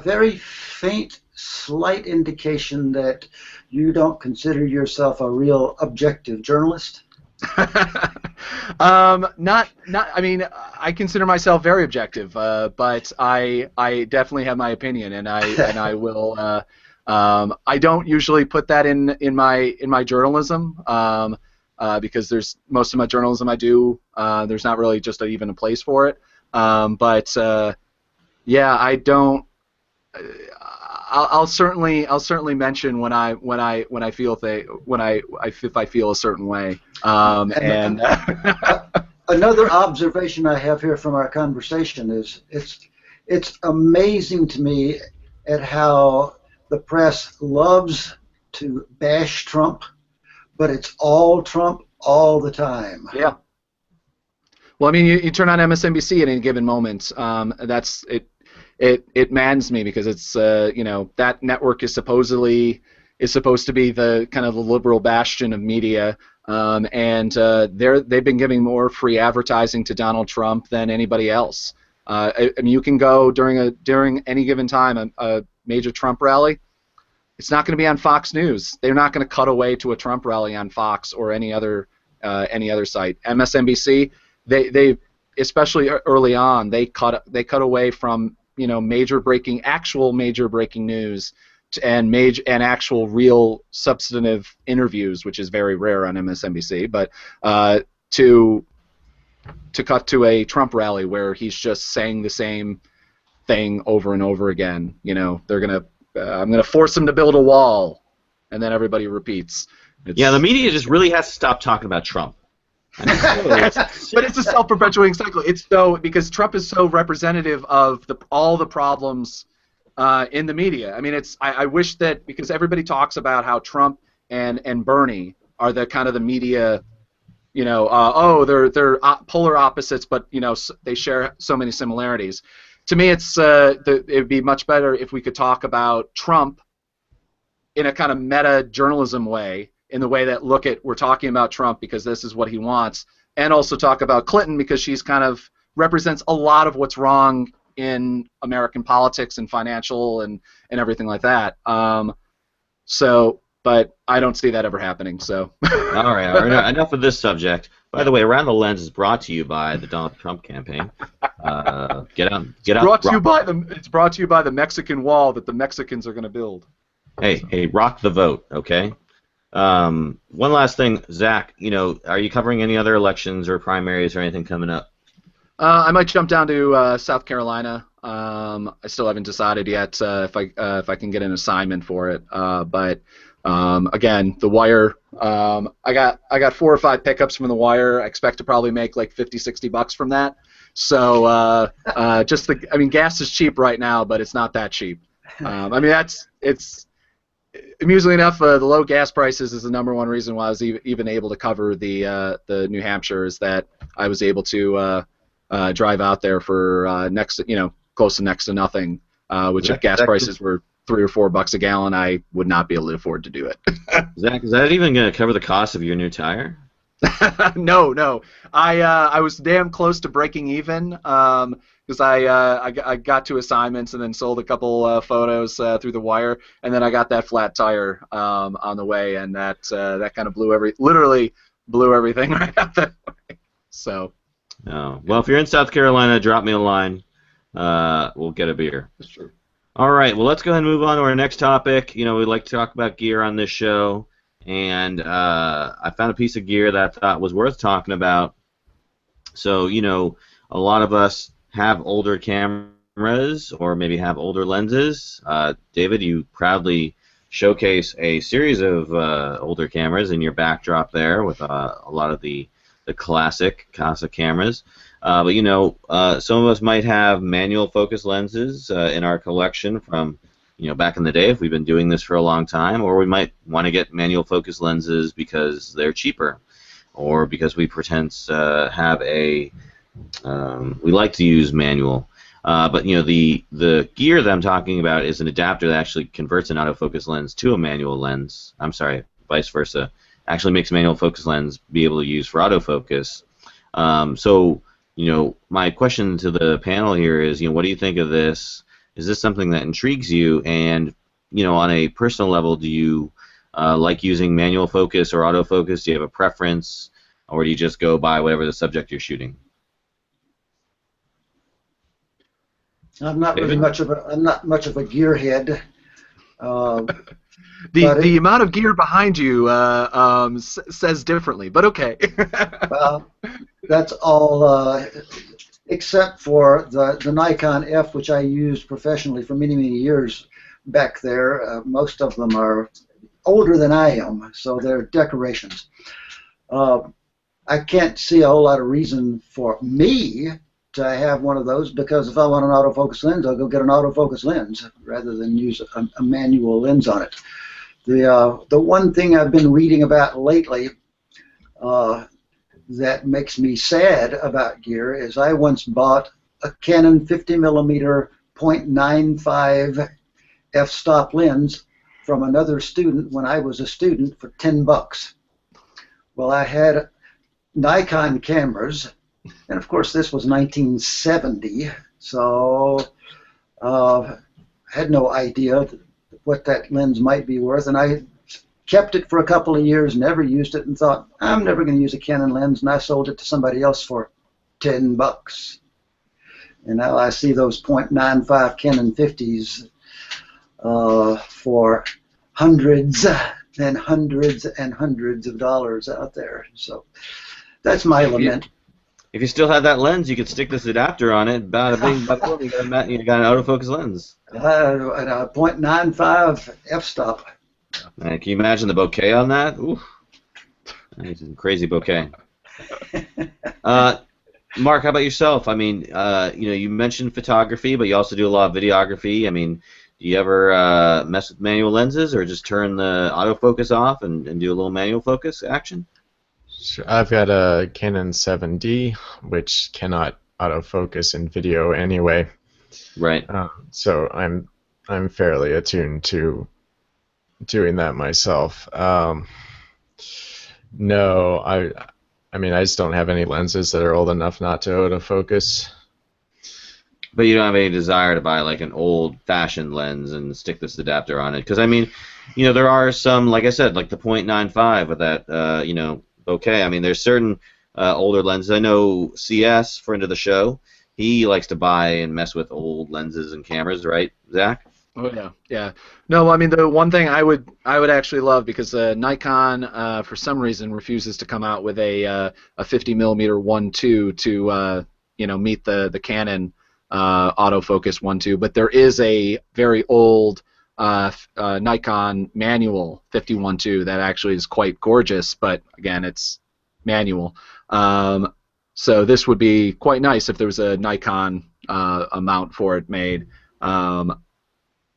very faint, slight indication that you don't consider yourself a real objective journalist. Not. I mean, I consider myself very objective, but I definitely have my opinion, and I will. I don't usually put that in my journalism because there's most of my journalism I do. There's not really just even a place for it. But yeah, I don't. I'll certainly mention when I feel if I feel a certain way. And another observation I have here from our conversation is it's amazing to me at how the press loves to bash Trump, but it's all Trump all the time. Yeah. Well, I mean, you turn on MSNBC at any given moment. That's it. It maddens me because it's you know, that network is supposed to be the kind of the liberal bastion of media, and they've been giving more free advertising to Donald Trump than anybody else. I mean, you can go during any given time a major Trump rally. It's not going to be on Fox News. They're not going to cut away to a Trump rally on Fox or any other site. MSNBC, they especially early on, they cut away from, you know, actual major breaking news and actual real substantive interviews, which is very rare on MSNBC, but to cut to a Trump rally where he's just saying the same thing over and over again. You know, I'm gonna force him to build a wall, and then everybody repeats. Yeah, the media just really has to stop talking about Trump. But it's a self-perpetuating cycle. It's because Trump is so representative of all the problems in the media. I mean, I wish that, because everybody talks about how Trump and Bernie are the kind of the media, you know, they're polar opposites, but you know, they share so many similarities. To me, it'd be much better if we could talk about Trump in a kind of meta journalism way, in the way that we're talking about Trump because this is what he wants, and also talk about Clinton because she's kind of represents a lot of what's wrong in American politics and financial and everything like that. But I don't see that ever happening. So. All right. Enough of this subject. By the way, Around the Lens is brought to you by the Donald Trump campaign. Get out. It's brought to you by the Mexican wall that the Mexicans are going to build. Hey, rock the vote, okay? One last thing, Zach. You know, are you covering any other elections or primaries or anything coming up? I might jump down to South Carolina. I still haven't decided yet if I can get an assignment for it. But again, The Wire. I got 4 or 5 pickups from The Wire. I expect to probably make like $50-$60 from that. So I mean, gas is cheap right now, but it's not that cheap. I mean, amusingly enough, the low gas prices is the #1 reason why I was even able to cover the New Hampshire, is that I was able to drive out there for close to next to nothing. Which if gas prices were $3 or $4 a gallon, I would not be able to afford to do it. Zach, is that even going to cover the cost of your new tire? No. I was damn close to breaking even because I got to assignments and then sold a couple photos through the wire, and then I got that flat tire on the way, and that kind of literally blew everything right out that way. So. Oh. Well, if you're in South Carolina, drop me a line. We'll get a beer. That's true. All right. Well, let's go ahead and move on to our next topic. We like to talk about gear on this show. And I found a piece of gear that I thought was worth talking about. So, a lot of us have older cameras or maybe have older lenses. David, you proudly showcase a series of older cameras in your backdrop there with a lot of the classic Casa cameras. But, some of us might have manual focus lenses in our collection from back in the day, if we've been doing this for a long time, or we might want to get manual focus lenses because they're cheaper, or because we pretend have we like to use manual. But the gear that I'm talking about is an adapter that actually converts an autofocus lens to a manual lens. I'm sorry, vice versa. Actually makes a manual focus lens be able to use for autofocus. So my question to the panel here is, what do you think of this? Is this something that intrigues you? And, on a personal level, do you like using manual focus or autofocus? Do you have a preference, or do you just go by whatever the subject you're shooting? I'm not really much of a gearhead. The amount of gear behind you says differently, but okay. Well, that's all. Except for the Nikon F, which I used professionally for many, many years back there. Most of them are older than I am, so they're decorations. I can't see a whole lot of reason for me to have one of those, because if I want an autofocus lens, I'll go get an autofocus lens rather than use a manual lens on it. The one thing I've been reading about lately that makes me sad about gear is I once bought a Canon 50mm 0.95 f-stop lens from another student when I was a student for $10. Well, I had Nikon cameras, and of course this was 1970, so I had no idea what that lens might be worth, and I kept it for a couple of years, never used it, and thought, I'm never going to use a Canon lens, and I sold it to somebody else for $10. And now I see those 0.95 Canon 50s for hundreds and hundreds and hundreds of dollars out there. So that's my lament. If you still have that lens, you could stick this adapter on it. Bada bing, bada boom, you got an autofocus lens. A 0.95 f-stop. Can you imagine the bokeh on that? Ooh, that's a crazy bokeh. Mark, how about yourself? I mean, you mentioned photography, but you also do a lot of videography. I mean, do you ever mess with manual lenses, or just turn the autofocus off and do a little manual focus action? Sure. I've got a Canon 7D, which cannot autofocus in video anyway. Right. So I'm fairly attuned to doing that myself. No, I mean, I just don't have any lenses that are old enough not to autofocus. But you don't have any desire to buy like an old-fashioned lens and stick this adapter on it? Because I mean, there are some, like I said, like the 0.95 with that, bokeh. I mean, there's certain older lenses. I know CS, friend of the show, he likes to buy and mess with old lenses and cameras, right, Zach? Oh yeah. No, I mean, the one thing I would actually love, because Nikon for some reason refuses to come out with a 50mm 1.2 to meet the Canon autofocus 1.2, but there is a very old Nikon manual 51.2 that actually is quite gorgeous, but again, it's manual. So this would be quite nice if there was a Nikon mount for it made.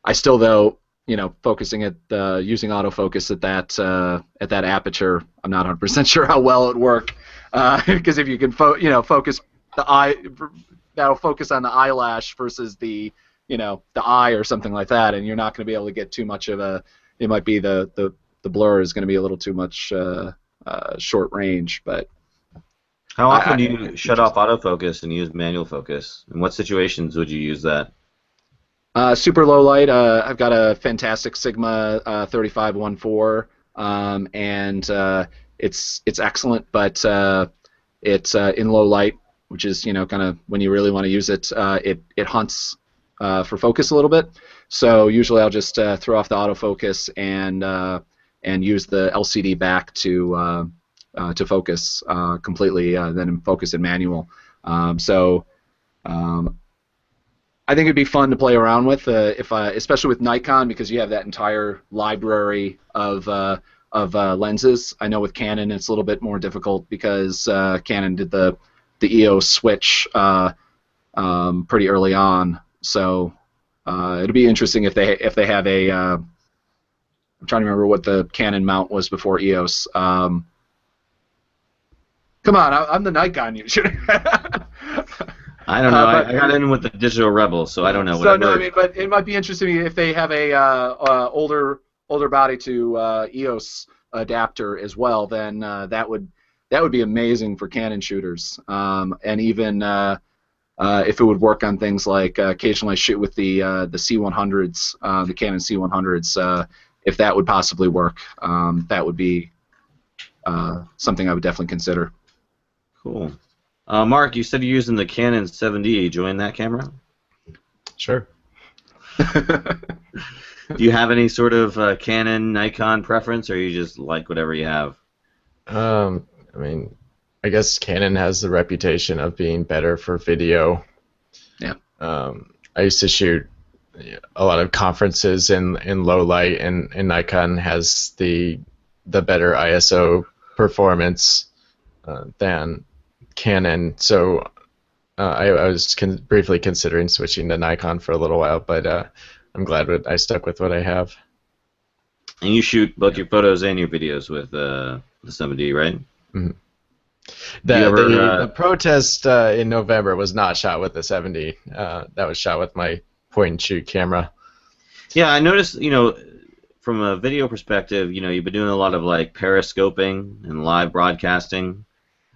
I still, though, focusing at using autofocus at that aperture. I'm not 100% sure how well it would work, because if you can focus the eye, that'll focus on the eyelash versus the eye or something like that, and you're not going to be able to get too much of a. It might be the blur is going to be a little too much short range, but. How often do you shut off autofocus and use manual focus? In what situations would you use that? Super low light. I've got a fantastic Sigma 3514, and it's excellent, but it's in low light, which is kind of when you really want to use it. It hunts for focus a little bit. So usually I'll just throw off the autofocus and use the LCD back to focus completely, then focus in manual. I think it'd be fun to play around with, especially with Nikon, because you have that entire library of lenses. I know with Canon it's a little bit more difficult because Canon did the EOS switch pretty early on. So it'll be interesting if they have a. I'm trying to remember what the Canon mount was before EOS. Come on, I'm the Nikon user. I don't know. I got in with the Digital Rebel, so I don't know. So no, I mean, but it might be interesting if they have a older body to EOS adapter as well. Then that would be amazing for Canon shooters, and even if it would work on things like occasionally I shoot with the C100s, the Canon C100s. If that would possibly work, that would be something I would definitely consider. Cool. Mark, you said you're using the Canon 7D. You join that camera? Sure. Do you have any sort of Canon, Nikon preference, or you just like whatever you have? I mean, I guess Canon has the reputation of being better for video. Yeah. I used to shoot a lot of conferences in low light, and Nikon has the better ISO performance than Canon, so I was briefly considering switching to Nikon for a little while, but I'm glad I stuck with what I have. And you shoot both your photos and your videos with the 7D, right? Mm-hmm. The protest in November was not shot with the 7D. That was shot with my point-and-shoot camera. Yeah, I noticed, from a video perspective, you've been doing a lot of like periscoping and live broadcasting.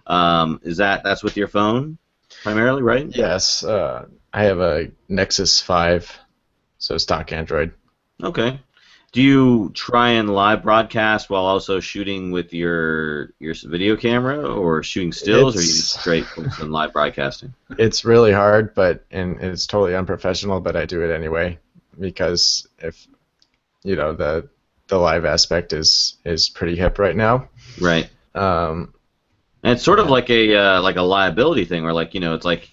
That's with your phone primarily, right? Yes, I have a Nexus 5, so stock Android. Okay. Do you try and live broadcast while also shooting with your video camera, or shooting stills, or you just straight focus on live broadcasting? It's really hard, and it's totally unprofessional, but I do it anyway because if the live aspect is pretty hip right now. Right. And it's sort of like a liability thing, where it's like,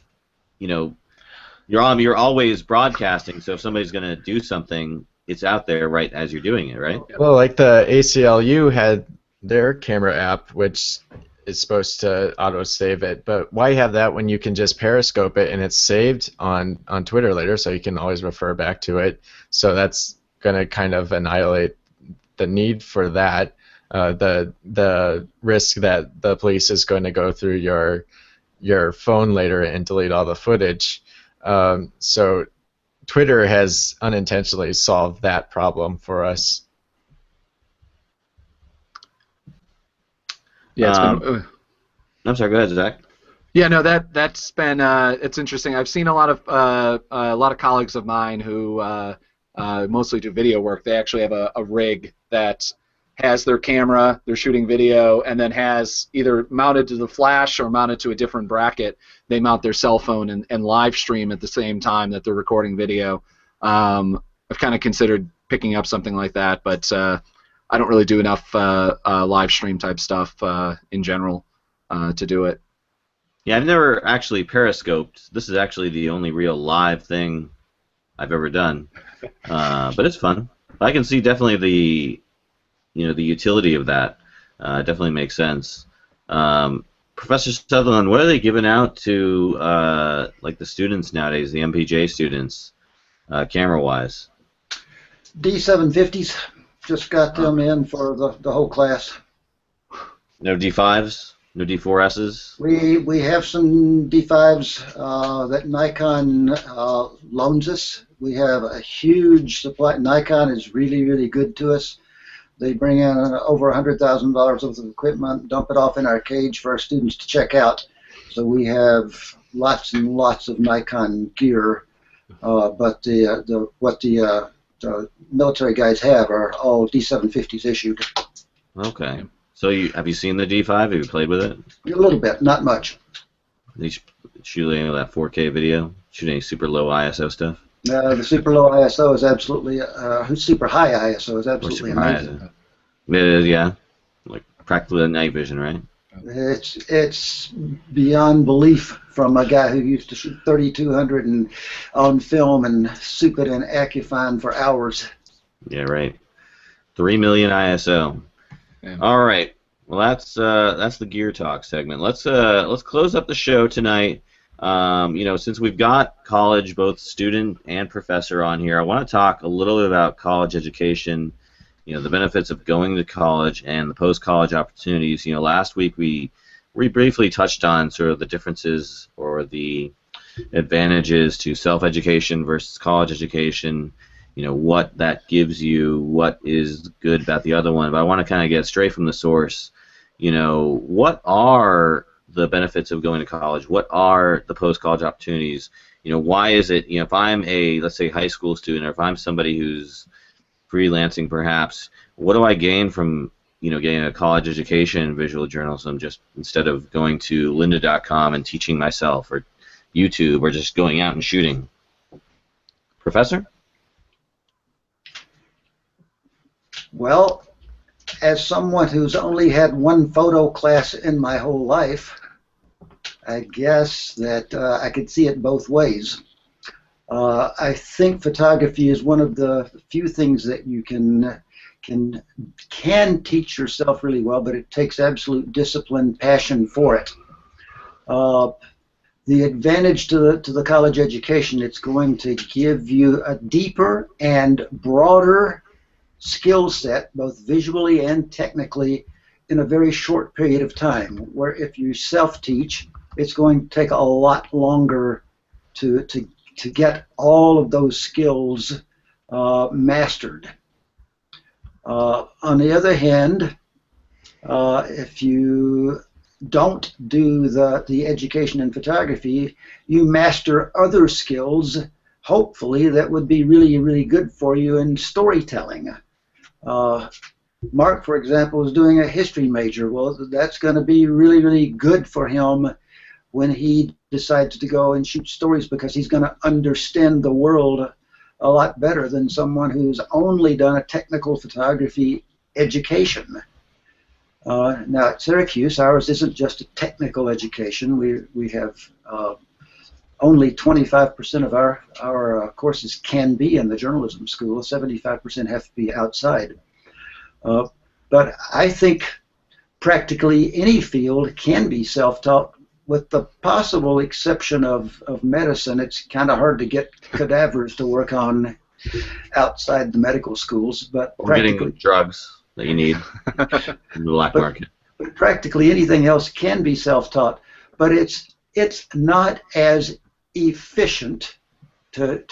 you're always broadcasting. So if somebody's going to do something, it's out there right as you're doing it, right? Well, like the ACLU had their camera app, which is supposed to auto-save it, but why have that when you can just periscope it and it's saved on Twitter later, so you can always refer back to it? So that's going to kind of annihilate the need for that. The risk that the police is going to go through your phone later and delete all the footage. So Twitter has unintentionally solved that problem for us. Yeah, it's been, I'm sorry. Go ahead, Zach. Yeah, no, that's been it's interesting. I've seen a lot of colleagues of mine who mostly do video work. They actually have a rig that has their camera, they're shooting video, and then has either mounted to the flash or mounted to a different bracket. They mount their cell phone and live stream at the same time that they're recording video. I've kind of considered picking up something like that, but I don't really do enough live stream type stuff in general to do it. Yeah, I've never actually periscoped. This is actually the only real live thing I've ever done, but it's fun. I can see definitely the utility of that. Definitely makes sense. Professor Sutherland, what are they giving out to like the students nowadays, the MPJ students, camera-wise? D750s. Just got them in for the whole class. No D5s? No D4Ss? We have some D5s that Nikon loans us. We have a huge supply. Nikon is really, really good to us. They bring in over $100,000 worth of equipment, dump it off in our cage for our students to check out. So we have lots and lots of Nikon gear, but what the military guys have are all D750s issued. Okay. So have you seen the D5? Have you played with it? A little bit, not much. Did you shoot any of that 4K video? Shoot any super low ISO stuff? The super low ISO is absolutely, super high ISO is absolutely amazing. It is, yeah. Like practically a night vision, right? It's beyond belief from a guy who used to shoot 3200 on film and soup it in Accufine for hours. Yeah, right. 3 million ISO. Yeah. All right. Well, that's the gear talk segment. Let's close up the show tonight. Since we've got college, both student and professor on here, I want to talk a little bit about college education. The benefits of going to college and the post-college opportunities. Last week we briefly touched on sort of the differences or the advantages to self-education versus college education. What that gives you, what is good about the other one. But I want to kind of get straight from the source. What are the benefits of going to college? What are the post-college opportunities? Why is it, if I'm a, let's say, high school student, or if I'm somebody who's freelancing perhaps, what do I gain from getting a college education in visual journalism, just instead of going to lynda.com and teaching myself, or YouTube, or just going out and shooting? Professor? Well, as someone who's only had one photo class in my whole life, I guess that I could see it both ways. I think photography is one of the few things that you can teach yourself really well, but it takes absolute discipline, passion for it. The advantage to the college education, it's going to give you a deeper and broader skill set, both visually and technically, in a very short period of time. Where if you self-teach, it's going to take a lot longer to get all of those skills mastered. On the other hand, if you don't do the education in photography, you master other skills, hopefully, that would be really, really good for you in storytelling. Mark, for example, is doing a history major. Well, that's going to be really, really good for him when he decides to go and shoot stories, because he's going to understand the world a lot better than someone who's only done a technical photography education. Now at Syracuse, ours isn't just a technical education. We have only 25% of our courses can be in the journalism school. 75% have to be outside. But I think practically any field can be self-taught, with the possible exception of medicine. It's kind of hard to get cadavers to work on outside the medical schools, but or getting drugs that you need in the black market. But practically anything else can be self-taught, but it's not as efficient to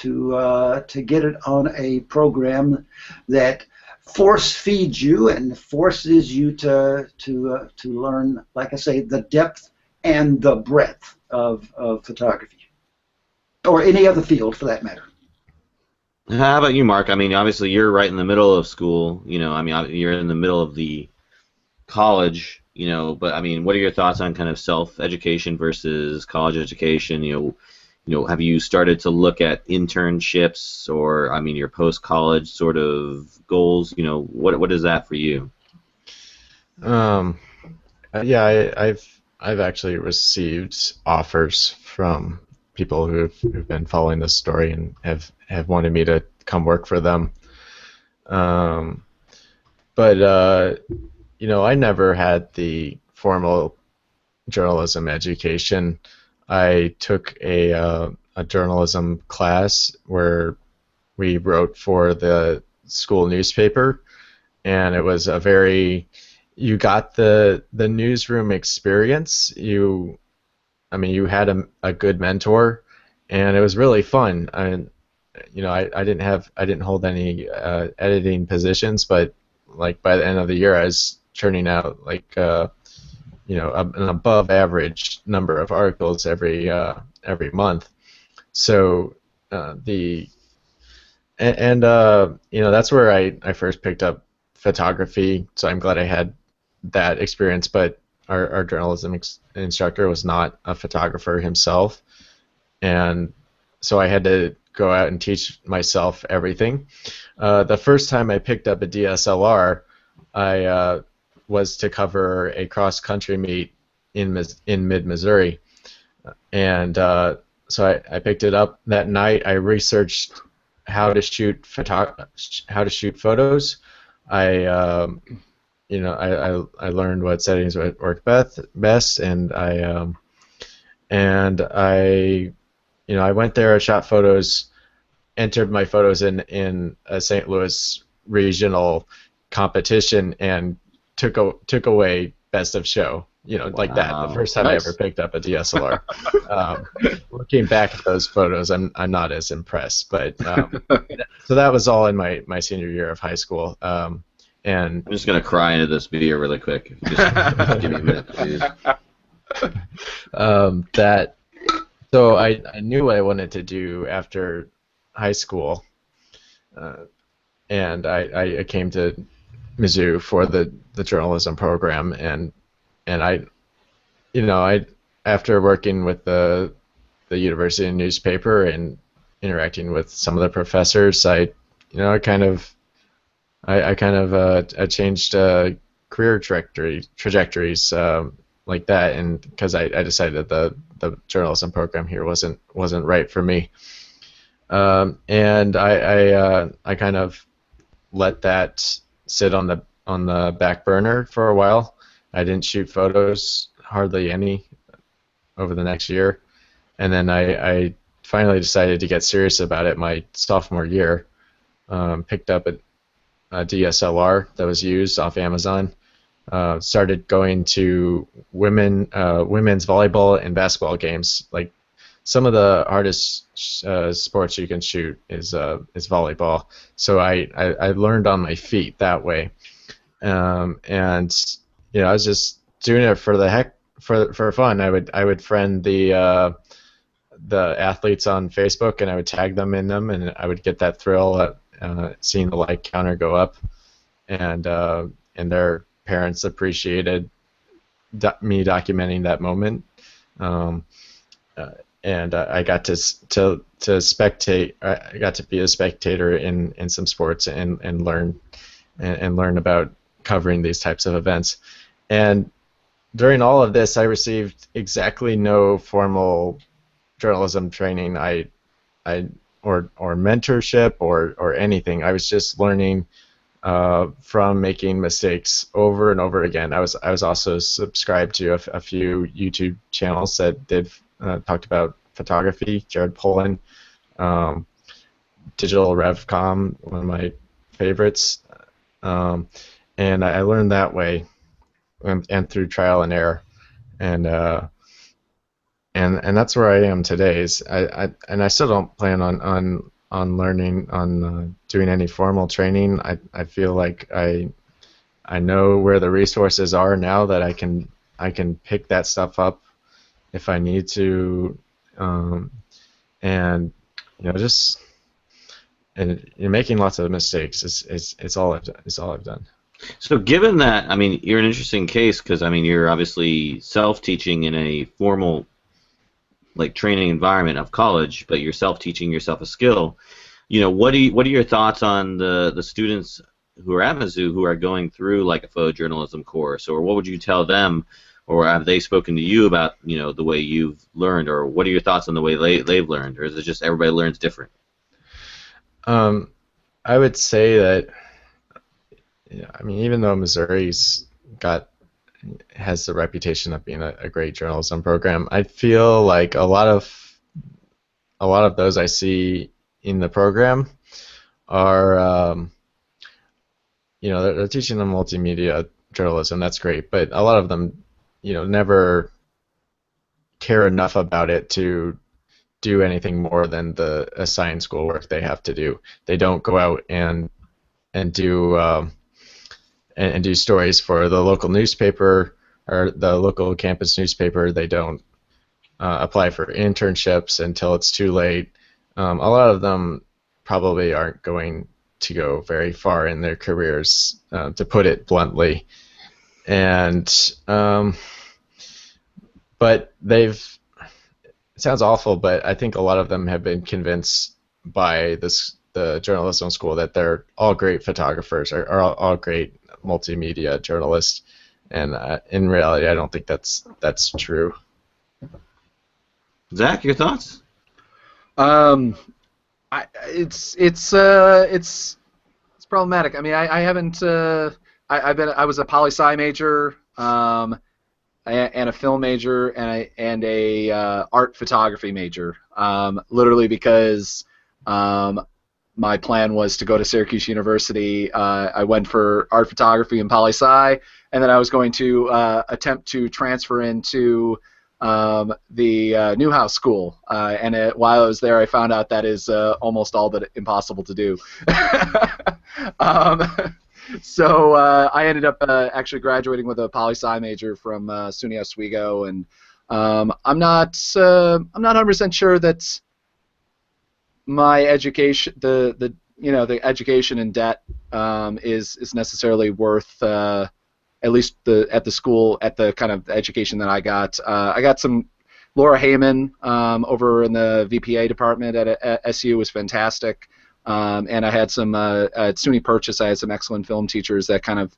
get it on a program that force feeds you and forces you to learn, like I say, the depth and the breadth of photography, or any other field for that matter. How about you, Mark? I mean, obviously you're right in the middle of school. I mean, you're in the middle of the college. But I mean, what are your thoughts on kind of self-education versus college education? Have you started to look at internships, or I mean, your post-college sort of goals? What is that for you? Yeah, I've actually received offers from people who've been following this story and have wanted me to come work for them. But I never had the formal journalism education. I took a journalism class where we wrote for the school newspaper, and it was a very, you got the newsroom experience. I mean, you had a good mentor, and it was really fun. I didn't hold any editing positions, but like by the end of the year, I was churning out like an above average number of articles every month. So that's where I first picked up photography. So I'm glad I had that experience. But our journalism instructor was not a photographer himself, and so I had to go out and teach myself everything. The first time I picked up a DSLR, I was to cover a cross-country meet in mid-Missouri, and so I picked it up that night. I researched how to shoot photos. I learned what settings would work best, and I went there. I shot photos, entered my photos in a St. Louis regional competition, and took away best of show. Like that. The first time Nice. I ever picked up a DSLR. Looking back at those photos, I'm not as impressed. But so that was all in my senior year of high school. And I'm just gonna cry into this beer really quick. If you just give me a minute, please. So I knew what I wanted to do after high school, and I came to Mizzou for the journalism program, and I after working with the university newspaper and interacting with some of the professors, I changed career trajectories like that, and because I decided that the journalism program here wasn't right for me, and I kind of let that sit on the back burner for a while. I didn't shoot photos, hardly any, over the next year, and then I finally decided to get serious about it my sophomore year. Picked up a DSLR that was used off Amazon. Started going to women's volleyball and basketball games. Like some of the hardest sports you can shoot is volleyball. So I learned on my feet that way, and I was just doing it for the heck, for fun. I would friend the athletes on Facebook, and I would tag them in them, and I would get that thrill at seeing the like counter go up, and their parents appreciated me documenting that moment, and I got to spectate. I got to be a spectator in some sports and learn about covering these types of events. And during all of this, I received exactly no formal journalism training, or mentorship or anything. I was just learning from making mistakes over and over again. I was also subscribed to a few YouTube channels that talked about photography. Jared Polin, Digital RevCom, one of my favorites, and I learned that way, and through trial and error, and that's where I am today. I still don't plan on learning doing any formal training. I feel like I know where the resources are now, that I can pick that stuff up if I need to, and you're making lots of mistakes. It's all I've done. So given that, I mean, you're an interesting case because, I mean, you're obviously self-teaching in a formal, like, training environment of college, but you're self-teaching yourself a skill. What are your thoughts on the students who are at Mizzou who are going through, like, a photojournalism course, or what would you tell them, or have they spoken to you about, the way you've learned, or what are your thoughts on the way they've learned, or is it just everybody learns different? I would say that, I mean, even though Missouri's has the reputation of being a great journalism program, I feel like a lot of those I see in the program are they're teaching them multimedia journalism. That's great, but a lot of them, never care enough about it to do anything more than the assigned schoolwork they have to do. They don't go out and do and do stories for the local newspaper or the local campus newspaper. They don't apply for internships until it's too late. A lot of them probably aren't going to go very far in their careers, to put it bluntly. And but it sounds awful, but I think a lot of them have been convinced by the journalism school that they're all great photographers or are all great multimedia journalists, and in reality, I don't think that's true. Zach, your thoughts? It's problematic. I mean, I haven't. I was a poli-sci major, and a film major, and a art photography major. Literally because my plan was to go to Syracuse University. I went for art photography and poli-sci, and then I was going to attempt to transfer into the Newhouse School, and while I was there, I found out that is almost all but impossible to do. So I ended up actually graduating with a poli-sci major from SUNY Oswego, and I'm not 100% sure that my education, the education in debt, is necessarily worth. At least at the school, at the kind of education that I got. I got some Laura Heyman over in the VPA department at SU was fantastic, and I had some at SUNY Purchase. I had some excellent film teachers that kind of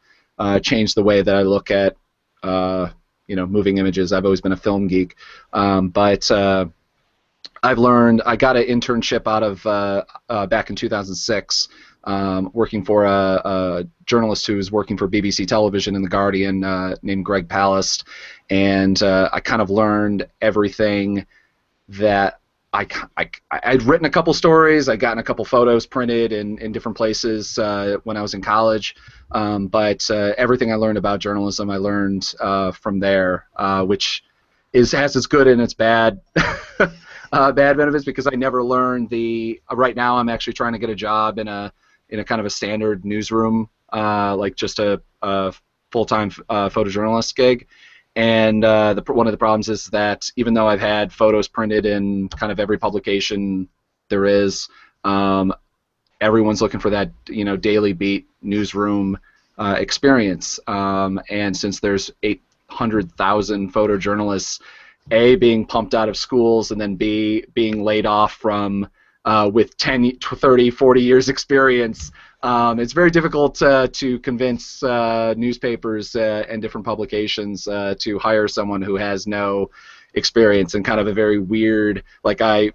changed the way that I look at moving images. I've always been a film geek, but I've learned. I got an internship out of back in 2006. Working for a journalist who was working for BBC Television and The Guardian, named Greg Palast, and I kind of learned everything that I'd written a couple stories, I'd gotten a couple photos printed in different places when I was in college, but everything I learned about journalism I learned from there, which has its good and its bad. Bad benefits, because I never learned right now I'm actually trying to get a job in a kind of a standard newsroom, like just a full-time photojournalist gig. And one of the problems is that even though I've had photos printed in kind of every publication there is, everyone's looking for that daily beat newsroom experience. And since there's 800,000 photojournalists, A, being pumped out of schools, and then B, being laid off from with 10, 30, 40 years experience, it's very difficult to convince newspapers and different publications to hire someone who has no experience, and kind of a very weird, like I've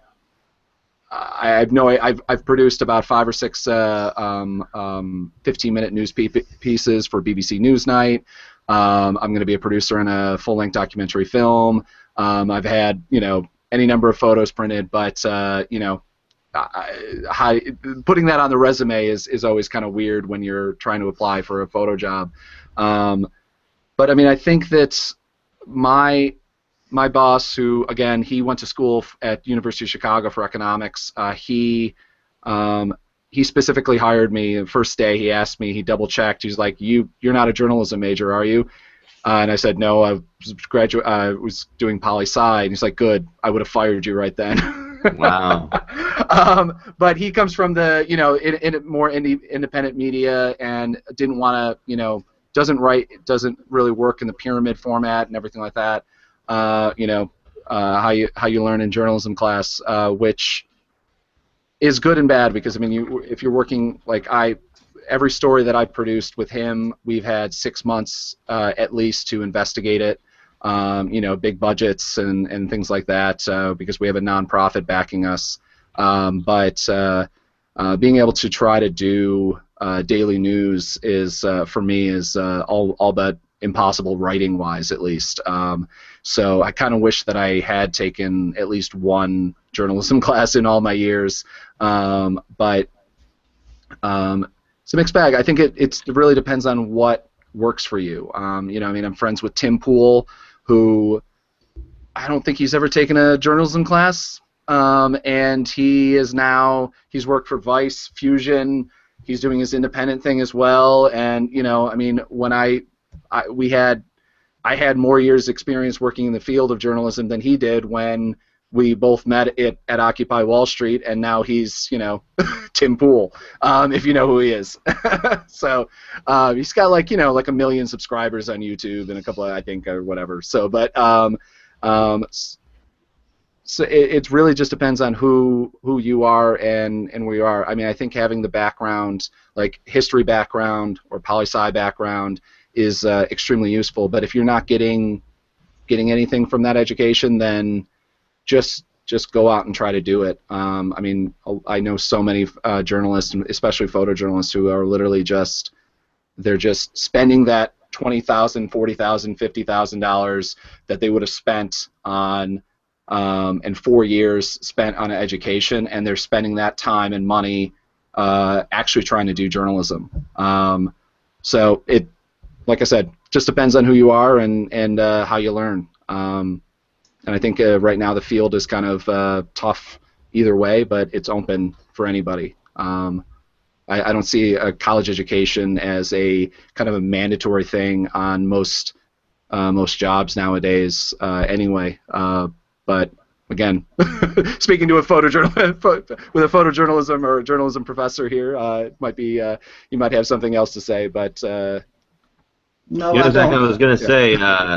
produced about 5 or 6 15-minute news pieces for BBC Newsnight. I'm going to be a producer in a full-length documentary film. I've had any number of photos printed, but putting that on the resume is always kind of weird when you're trying to apply for a photo job. But I mean, I think that my boss, who again he went to school at University of Chicago for economics, he specifically hired me. The first day he asked me, he double checked. He's like, "You're not a journalism major, are you?" And I said, "No, I was doing poli-sci." And he's like, "Good, I would have fired you right then." Wow. But he comes from the in more independent media, and didn't want to doesn't really work in the pyramid format and everything like that. How you learn in journalism class, which is good and bad, because I mean if you're working like every story that I produced with him, we've had 6 months at least to investigate it. Big budgets and things like that, because we have a nonprofit backing us. But being able to try to do daily news is, for me, is all but impossible writing-wise, at least. So I kind of wish that I had taken at least one journalism class in all my years. a mixed bag. I think it really depends on what works for you. You know, I mean, I'm friends with Tim Pool, who I don't think he's ever taken a journalism class, and he's worked for Vice, Fusion. He's doing his independent thing as well, and you know, I mean, when I had more years experience working in the field of journalism than he did when we both met at Occupy Wall Street, and now he's, you know, Tim Pool, if you know who he is. So he's got like 1 million subscribers on YouTube and a couple of, I think, or whatever. So, but so it really just depends on who you are and where you are. I mean, I think having the background, like history background or poli-sci background, is extremely useful. But if you're not getting anything from that education, then just go out and try to do it. I mean, I know so many journalists, especially photojournalists, who are literally they're just spending that $20,000, $40,000, $50,000 that they would have spent on and 4 years spent on education, and they're spending that time and money actually trying to do journalism. So it, like I said, just depends on who you are and how you learn. And I think right now the field is kind of tough either way, but it's open for anybody. I don't see a college education as a kind of a mandatory thing on most jobs nowadays anyway. But again, speaking to a photojournalism or a journalism professor here, it might be you might have something else to say, but. No, You know, I Zach, I don't. was going to say,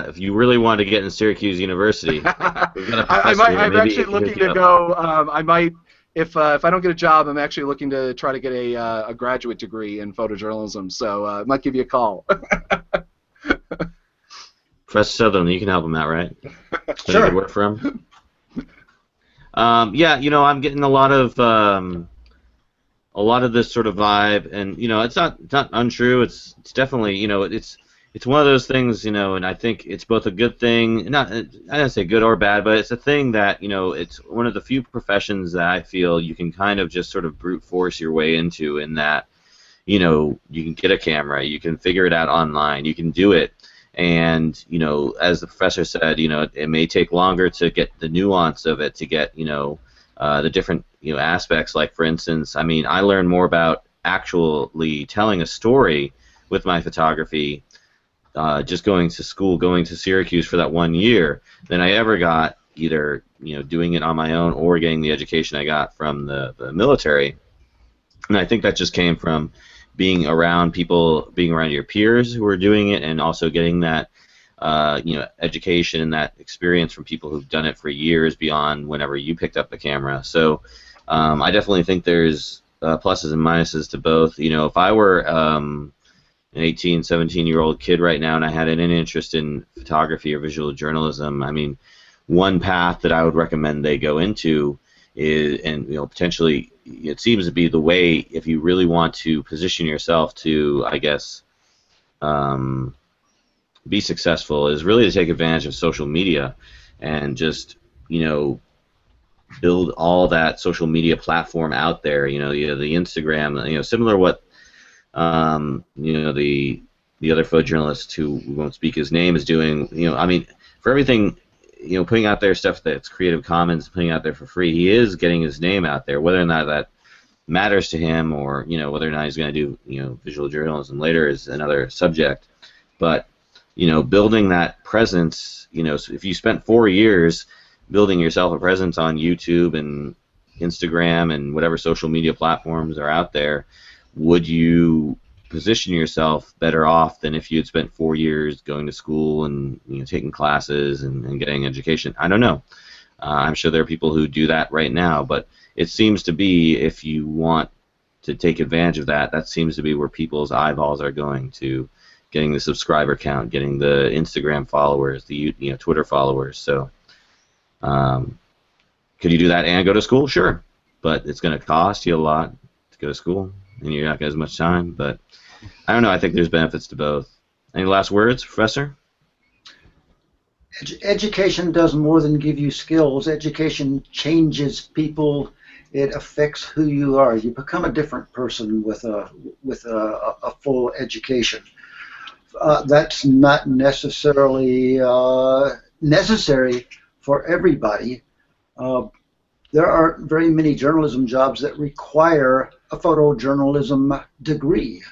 if you really want to get in Syracuse University, we've got a professor here. I'm Maybe actually looking to go. I might, if I don't get a job, I'm actually looking to try to get a graduate degree in photojournalism. So I might give you a call. Professor Sutherland, you can help him out, right? Sure. Good work for him. Yeah, you know, I'm getting a lot of this sort of vibe, and you know, it's not untrue. It's definitely, you know, it's one of those things, you know, and I think it's both a good thing, not I don't say good or bad, but it's a thing that, you know, it's one of the few professions that I feel you can kind of just sort of brute force your way into, in that, you know, you can get a camera, you can figure it out online, you can do it, and, you know, as the professor said, you know, it may take longer to get the nuance of it, to get, you know, the different, you know, aspects. Like, for instance, I mean, I learned more about actually telling a story with my photography just going to school, going to Syracuse for that 1 year, than I ever got either, you know, doing it on my own or getting the education I got from the military. And I think that just came from being around people, being around your peers who were doing it, and also getting that you know, education and that experience from people who've done it for years beyond whenever you picked up the camera. So I definitely think there's pluses and minuses to both. You know, if I were an 18, 17-year-old kid right now and I had an interest in photography or visual journalism, I mean, one path that I would recommend they go into is, and you know, potentially it seems to be the way, if you really want to position yourself to, I guess, be successful, is really to take advantage of social media and just, you know, build all that social media platform out there. You know, the Instagram, you know, similar what you know, the other photojournalist, who we won't speak his name, is doing. You know, I mean, for everything, you know, putting out there stuff that's Creative Commons, putting out there for free, he is getting his name out there. Whether or not that matters to him, or, you know, whether or not he's going to do, you know, visual journalism later, is another subject. But, you know, building that presence, you know, so if you spent 4 years building yourself a presence on YouTube and Instagram and whatever social media platforms are out there, would you position yourself better off than if you had spent 4 years going to school and, you know, taking classes and getting education? I don't know. I'm sure there are people who do that right now, but it seems to be, if you want to take advantage of that, that seems to be where people's eyeballs are going to, getting the subscriber count, getting the Instagram followers, the, you know, Twitter followers. So could you do that and go to school? Sure, but it's going to cost you a lot to go to school, and you're not going to have as much time. But I don't know. I think there's benefits to both. Any last words, Professor? Education does more than give you skills. Education changes people it affects who you are. You become a different person with a full education. That's not necessarily necessary for everybody. There aren't very many journalism jobs that require a photojournalism degree.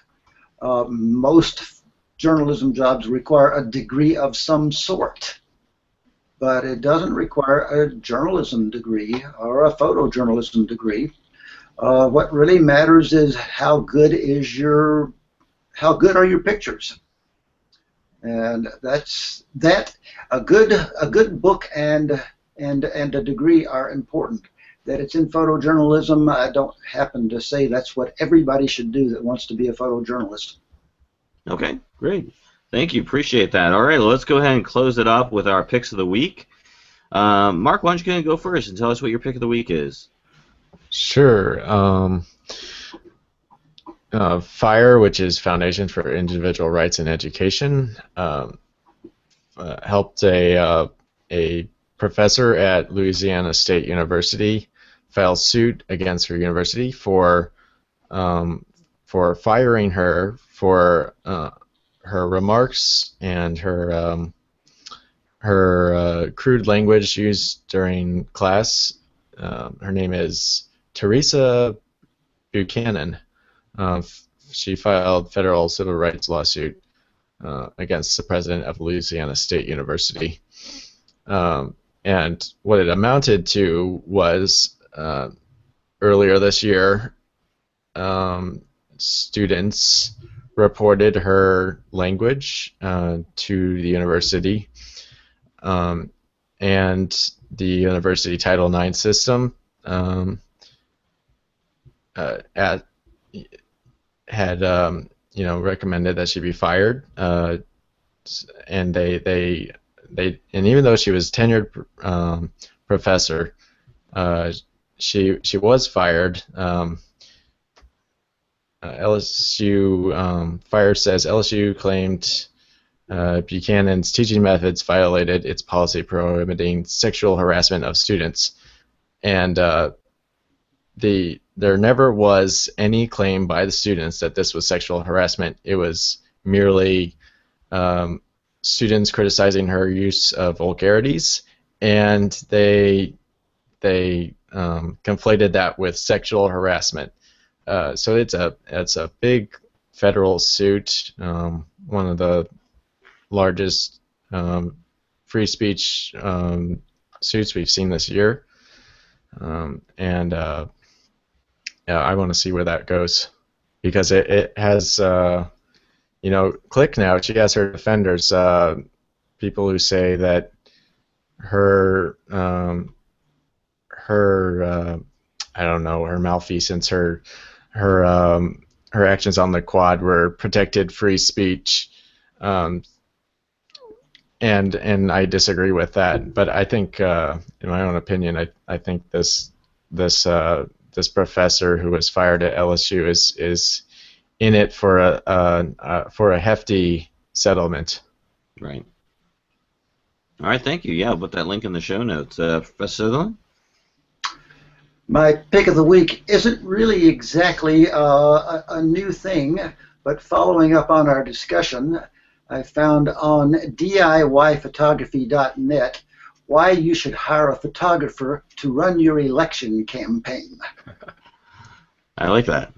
Most journalism jobs require a degree of some sort, but it doesn't require a journalism degree or a photojournalism degree. What really matters is how good are your pictures, and that's that. A good book and a degree are important. That it's in photojournalism, I don't happen to say that's what everybody should do that wants to be a photojournalist. Okay, great. Thank you. Appreciate that. All right, well, let's go ahead and close it up with our picks of the week. Mark, why don't you go first and tell us what your pick of the week is? Sure. FIRE, which is Foundation for Individual Rights in Education, helped a professor at Louisiana State University file suit against her university for firing her for her remarks and her crude language used during class. Her name is Teresa Buchanan. She filed federal civil rights lawsuit against the president of Louisiana State University. And what it amounted to was earlier this year, students reported her language to the university, and the university Title IX system had recommended that she be fired, and they and even though she was tenured professor, she was fired. LSU FIRE says LSU claimed Buchanan's teaching methods violated its policy prohibiting sexual harassment of students, and there never was any claim by the students that this was sexual harassment. It was merely students criticizing her use of vulgarities, and they conflated that with sexual harassment. So it's a big federal suit, one of the largest free speech suits we've seen this year, and I want to see where that goes, because it has Click now. She has her defenders, people who say that her I don't know, her malfeasance, her actions on the quad were protected free speech, and I disagree with that. But I think, in my own opinion, I think this professor who was fired at LSU is in it for a hefty settlement. Right. All right. Thank you. Yeah, I'll put that link in the show notes. Professor Sutherland? My pick of the week isn't really exactly a new thing, but following up on our discussion, I found on DIYphotography.net why you should hire a photographer to run your election campaign. I like that.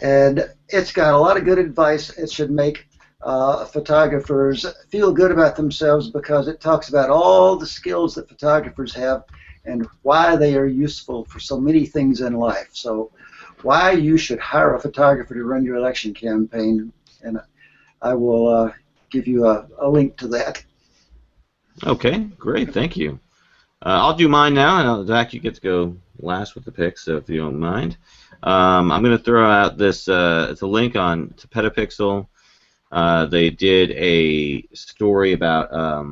And it's got a lot of good advice. It should make photographers feel good about themselves, because it talks about all the skills that photographers have and why they are useful for so many things in life. So why you should hire a photographer to run your election campaign, and I will give you a link to that. Okay, great, thank you. I'll do mine now, and Zach, you get to go last with the picks, so if you don't mind. I'm going to throw out this, it's a link on to Petapixel. They did a story about a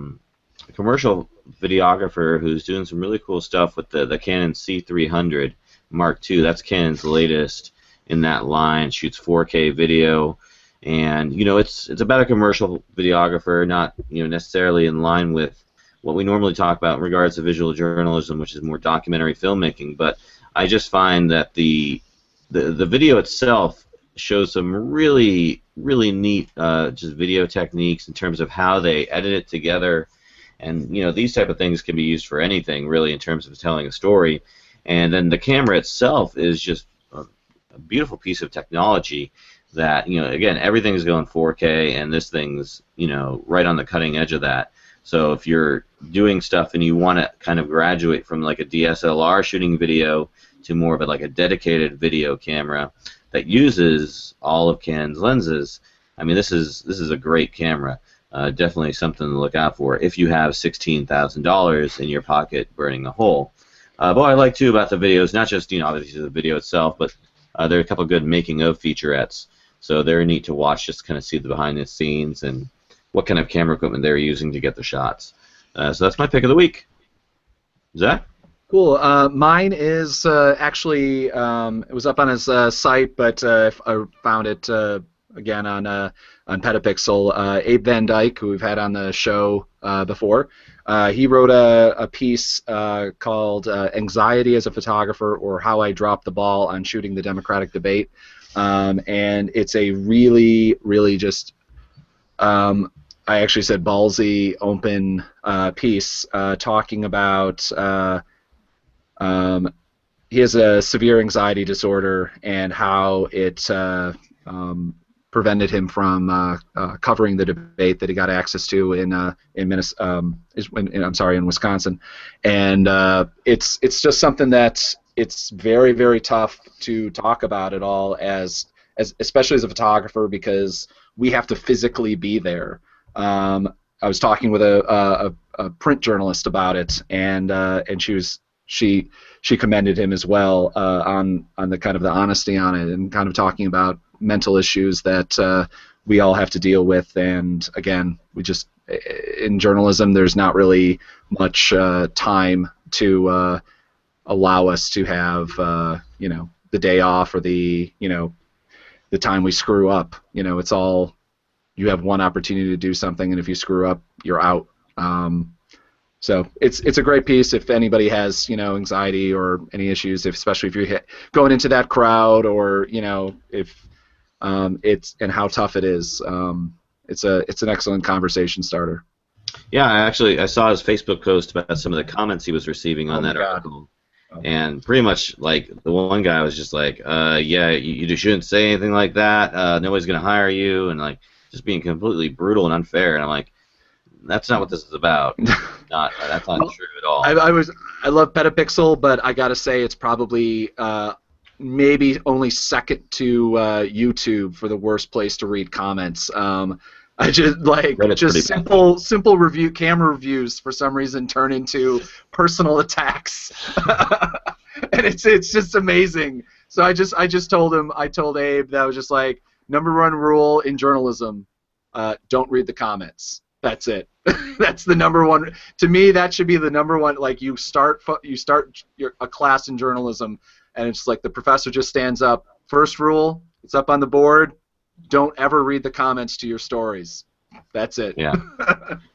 commercial videographer who's doing some really cool stuff with the Canon C300 Mark II. That's Canon's latest in that line. Shoots 4K video, and it's about a commercial videographer, not necessarily in line with what we normally talk about in regards to visual journalism, which is more documentary filmmaking. But I just find that the video itself shows some really neat just video techniques in terms of how they edit it together, and these type of things can be used for anything really in terms of telling a story. And then the camera itself is just a beautiful piece of technology that again, everything's going 4K, and this thing's right on the cutting edge of that. So if you're doing stuff and you want to kind of graduate from like a DSLR shooting video to more of a dedicated video camera that uses all of Canon's lenses, I mean, this is a great camera. Definitely something to look out for if you have $16,000 in your pocket burning a hole. But what I like too about the videos, not just obviously the video itself, but there are a couple good making of featurettes. So they're neat to watch, just kind of see the behind the scenes and what kind of camera equipment they're using to get the shots. So that's my pick of the week. Zach? Cool. Mine is actually it was up on his site, but I found it again on Petapixel. Abe Van Dyke, who we've had on the show before, he wrote a piece called "Anxiety as a Photographer" or "How I Dropped the Ball on Shooting the Democratic Debate," and it's a really just I actually said ballsy, open piece talking about. He has a severe anxiety disorder and how it prevented him from covering the debate that he got access to in Wisconsin, and it's just something that it's very tough to talk about at all, as especially as a photographer, because we have to physically be there. I was talking with a print journalist about it, and she commended him as well on the kind of the honesty on it, and kind of talking about mental issues that we all have to deal with. And again, we just in journalism, there's not really much time to allow us to have the day off or the time we screw up. It's all, you have one opportunity to do something, and if you screw up, you're out. So it's a great piece if anybody has anxiety or any issues, especially if you're going into that crowd, or if it's, and how tough it is. It's an excellent conversation starter. Yeah, I saw his Facebook post about some of the comments he was receiving on that article. And pretty much, like, the one guy was just like, yeah, you shouldn't say anything like that. Nobody's going to hire you, and like just being completely brutal and unfair. And I'm like, that's not what this is about. That's not true at all. I love Petapixel, but I gotta say it's probably maybe only second to YouTube for the worst place to read comments. I just like simple review camera reviews for some reason turn into personal attacks, and it's just amazing. So I just told him, I told Abe that I was just like, number one rule in journalism, don't read the comments. That's it. That's the number one. To me, that should be the number one. Like, you start a class in journalism, and it's like the professor just stands up. First rule, it's up on the board. Don't ever read the comments to your stories. That's it. Yeah.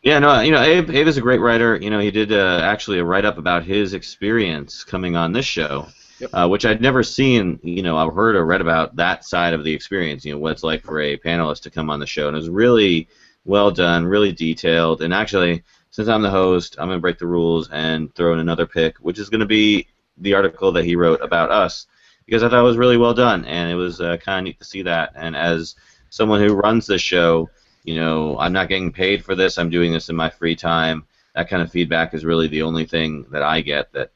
Yeah. No. Abe is a great writer. He did actually a write-up about his experience coming on this show, yep. Which I'd never seen. I've heard or read about that side of the experience. What it's like for a panelist to come on the show, and it was really well done, really detailed. And actually, since I'm the host, I'm going to break the rules and throw in another pick, which is going to be the article that he wrote about us, because I thought it was really well done, and it was kind of neat to see that. And as someone who runs the show, I'm not getting paid for this. I'm doing this in my free time. That kind of feedback is really the only thing that I get that,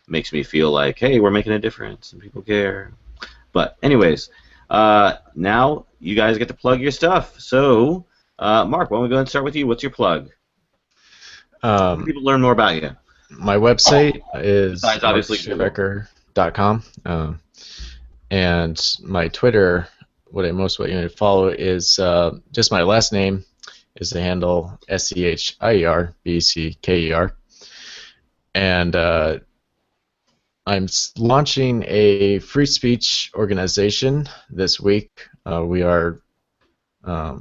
makes me feel like, hey, we're making a difference and people care. But anyways, now you guys get to plug your stuff. So, Mark, why don't we go and start with you? What's your plug? How can people learn more about you? My website is Schierbecker.com, and my Twitter, what I most want you to follow is just my last name is the handle SCHIERBECKER, and I'm launching a free speech organization this week. We are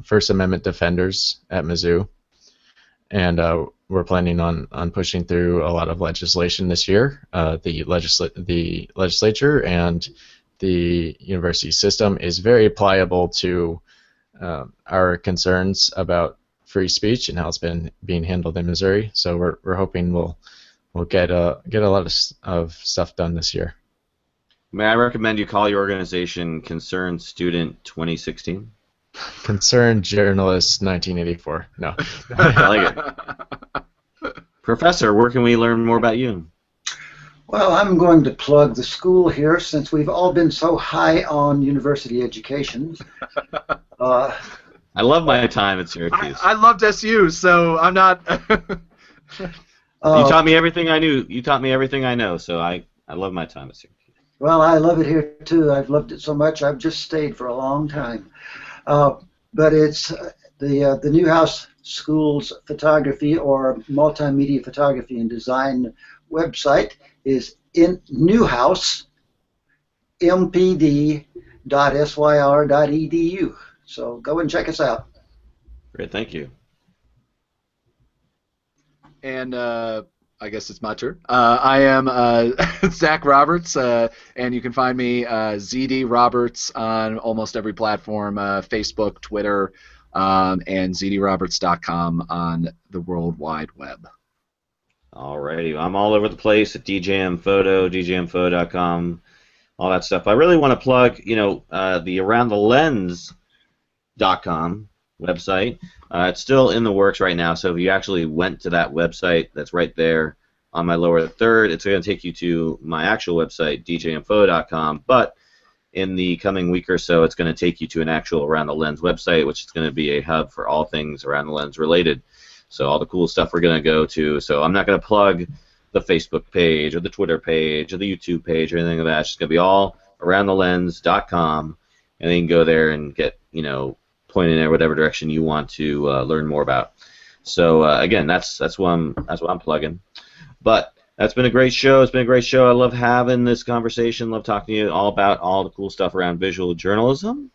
First Amendment defenders at Mizzou, and we're planning on pushing through a lot of legislation this year. The legislature and the university system is very pliable to our concerns about free speech and how it's been being handled in Missouri. So we're hoping we'll get a lot of stuff done this year. May I recommend you call your organization Concerned Student 2016? Concerned Journalist 1984. No. I like it. Professor, where can we learn more about you? Well, I'm going to plug the school here since we've all been so high on university education. I love my time at Syracuse. I loved SU, so I'm not. You taught me everything I knew. You taught me everything I know, so I love my time at Syracuse. Well, I love it here too. I've loved it so much I've just stayed for a long time. But it's the Newhouse School's photography or multimedia photography and design website is in newhousempd.syr.edu. So go and check us out. Great, thank you. And I guess it's my turn. I am Zach Roberts, and you can find me ZD Roberts on almost every platform, Facebook, Twitter, and zdroberts.com on the World Wide Web. Alrighty, I'm all over the place at DJM Photo, djmphoto.com, all that stuff. I really want to plug, the AroundTheLens.com website. It's still in the works right now, so if you actually went to that website, that's right there on my lower third, it's going to take you to my actual website, djmphoto.com, but in the coming week or so, it's going to take you to an actual Around the Lens website, which is going to be a hub for all things Around the Lens related. So all the cool stuff we're going to go to. So I'm not going to plug the Facebook page or the Twitter page or the YouTube page or anything like that. It's just going to be all AroundTheLens.com, and then you can go there and get, pointed in whatever direction you want to learn more about. So again, that's what I'm plugging. But that's been a great show. It's been a great show. I love having this conversation. Love talking to you all about all the cool stuff around visual journalism.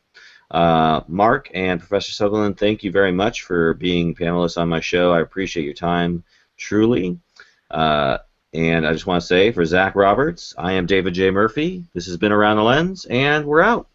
Mark and Professor Sutherland, thank you very much for being panelists on my show. I appreciate your time, truly. And I just want to say, for Zach Roberts, I am David J. Murphy. This has been Around the Lens, and we're out.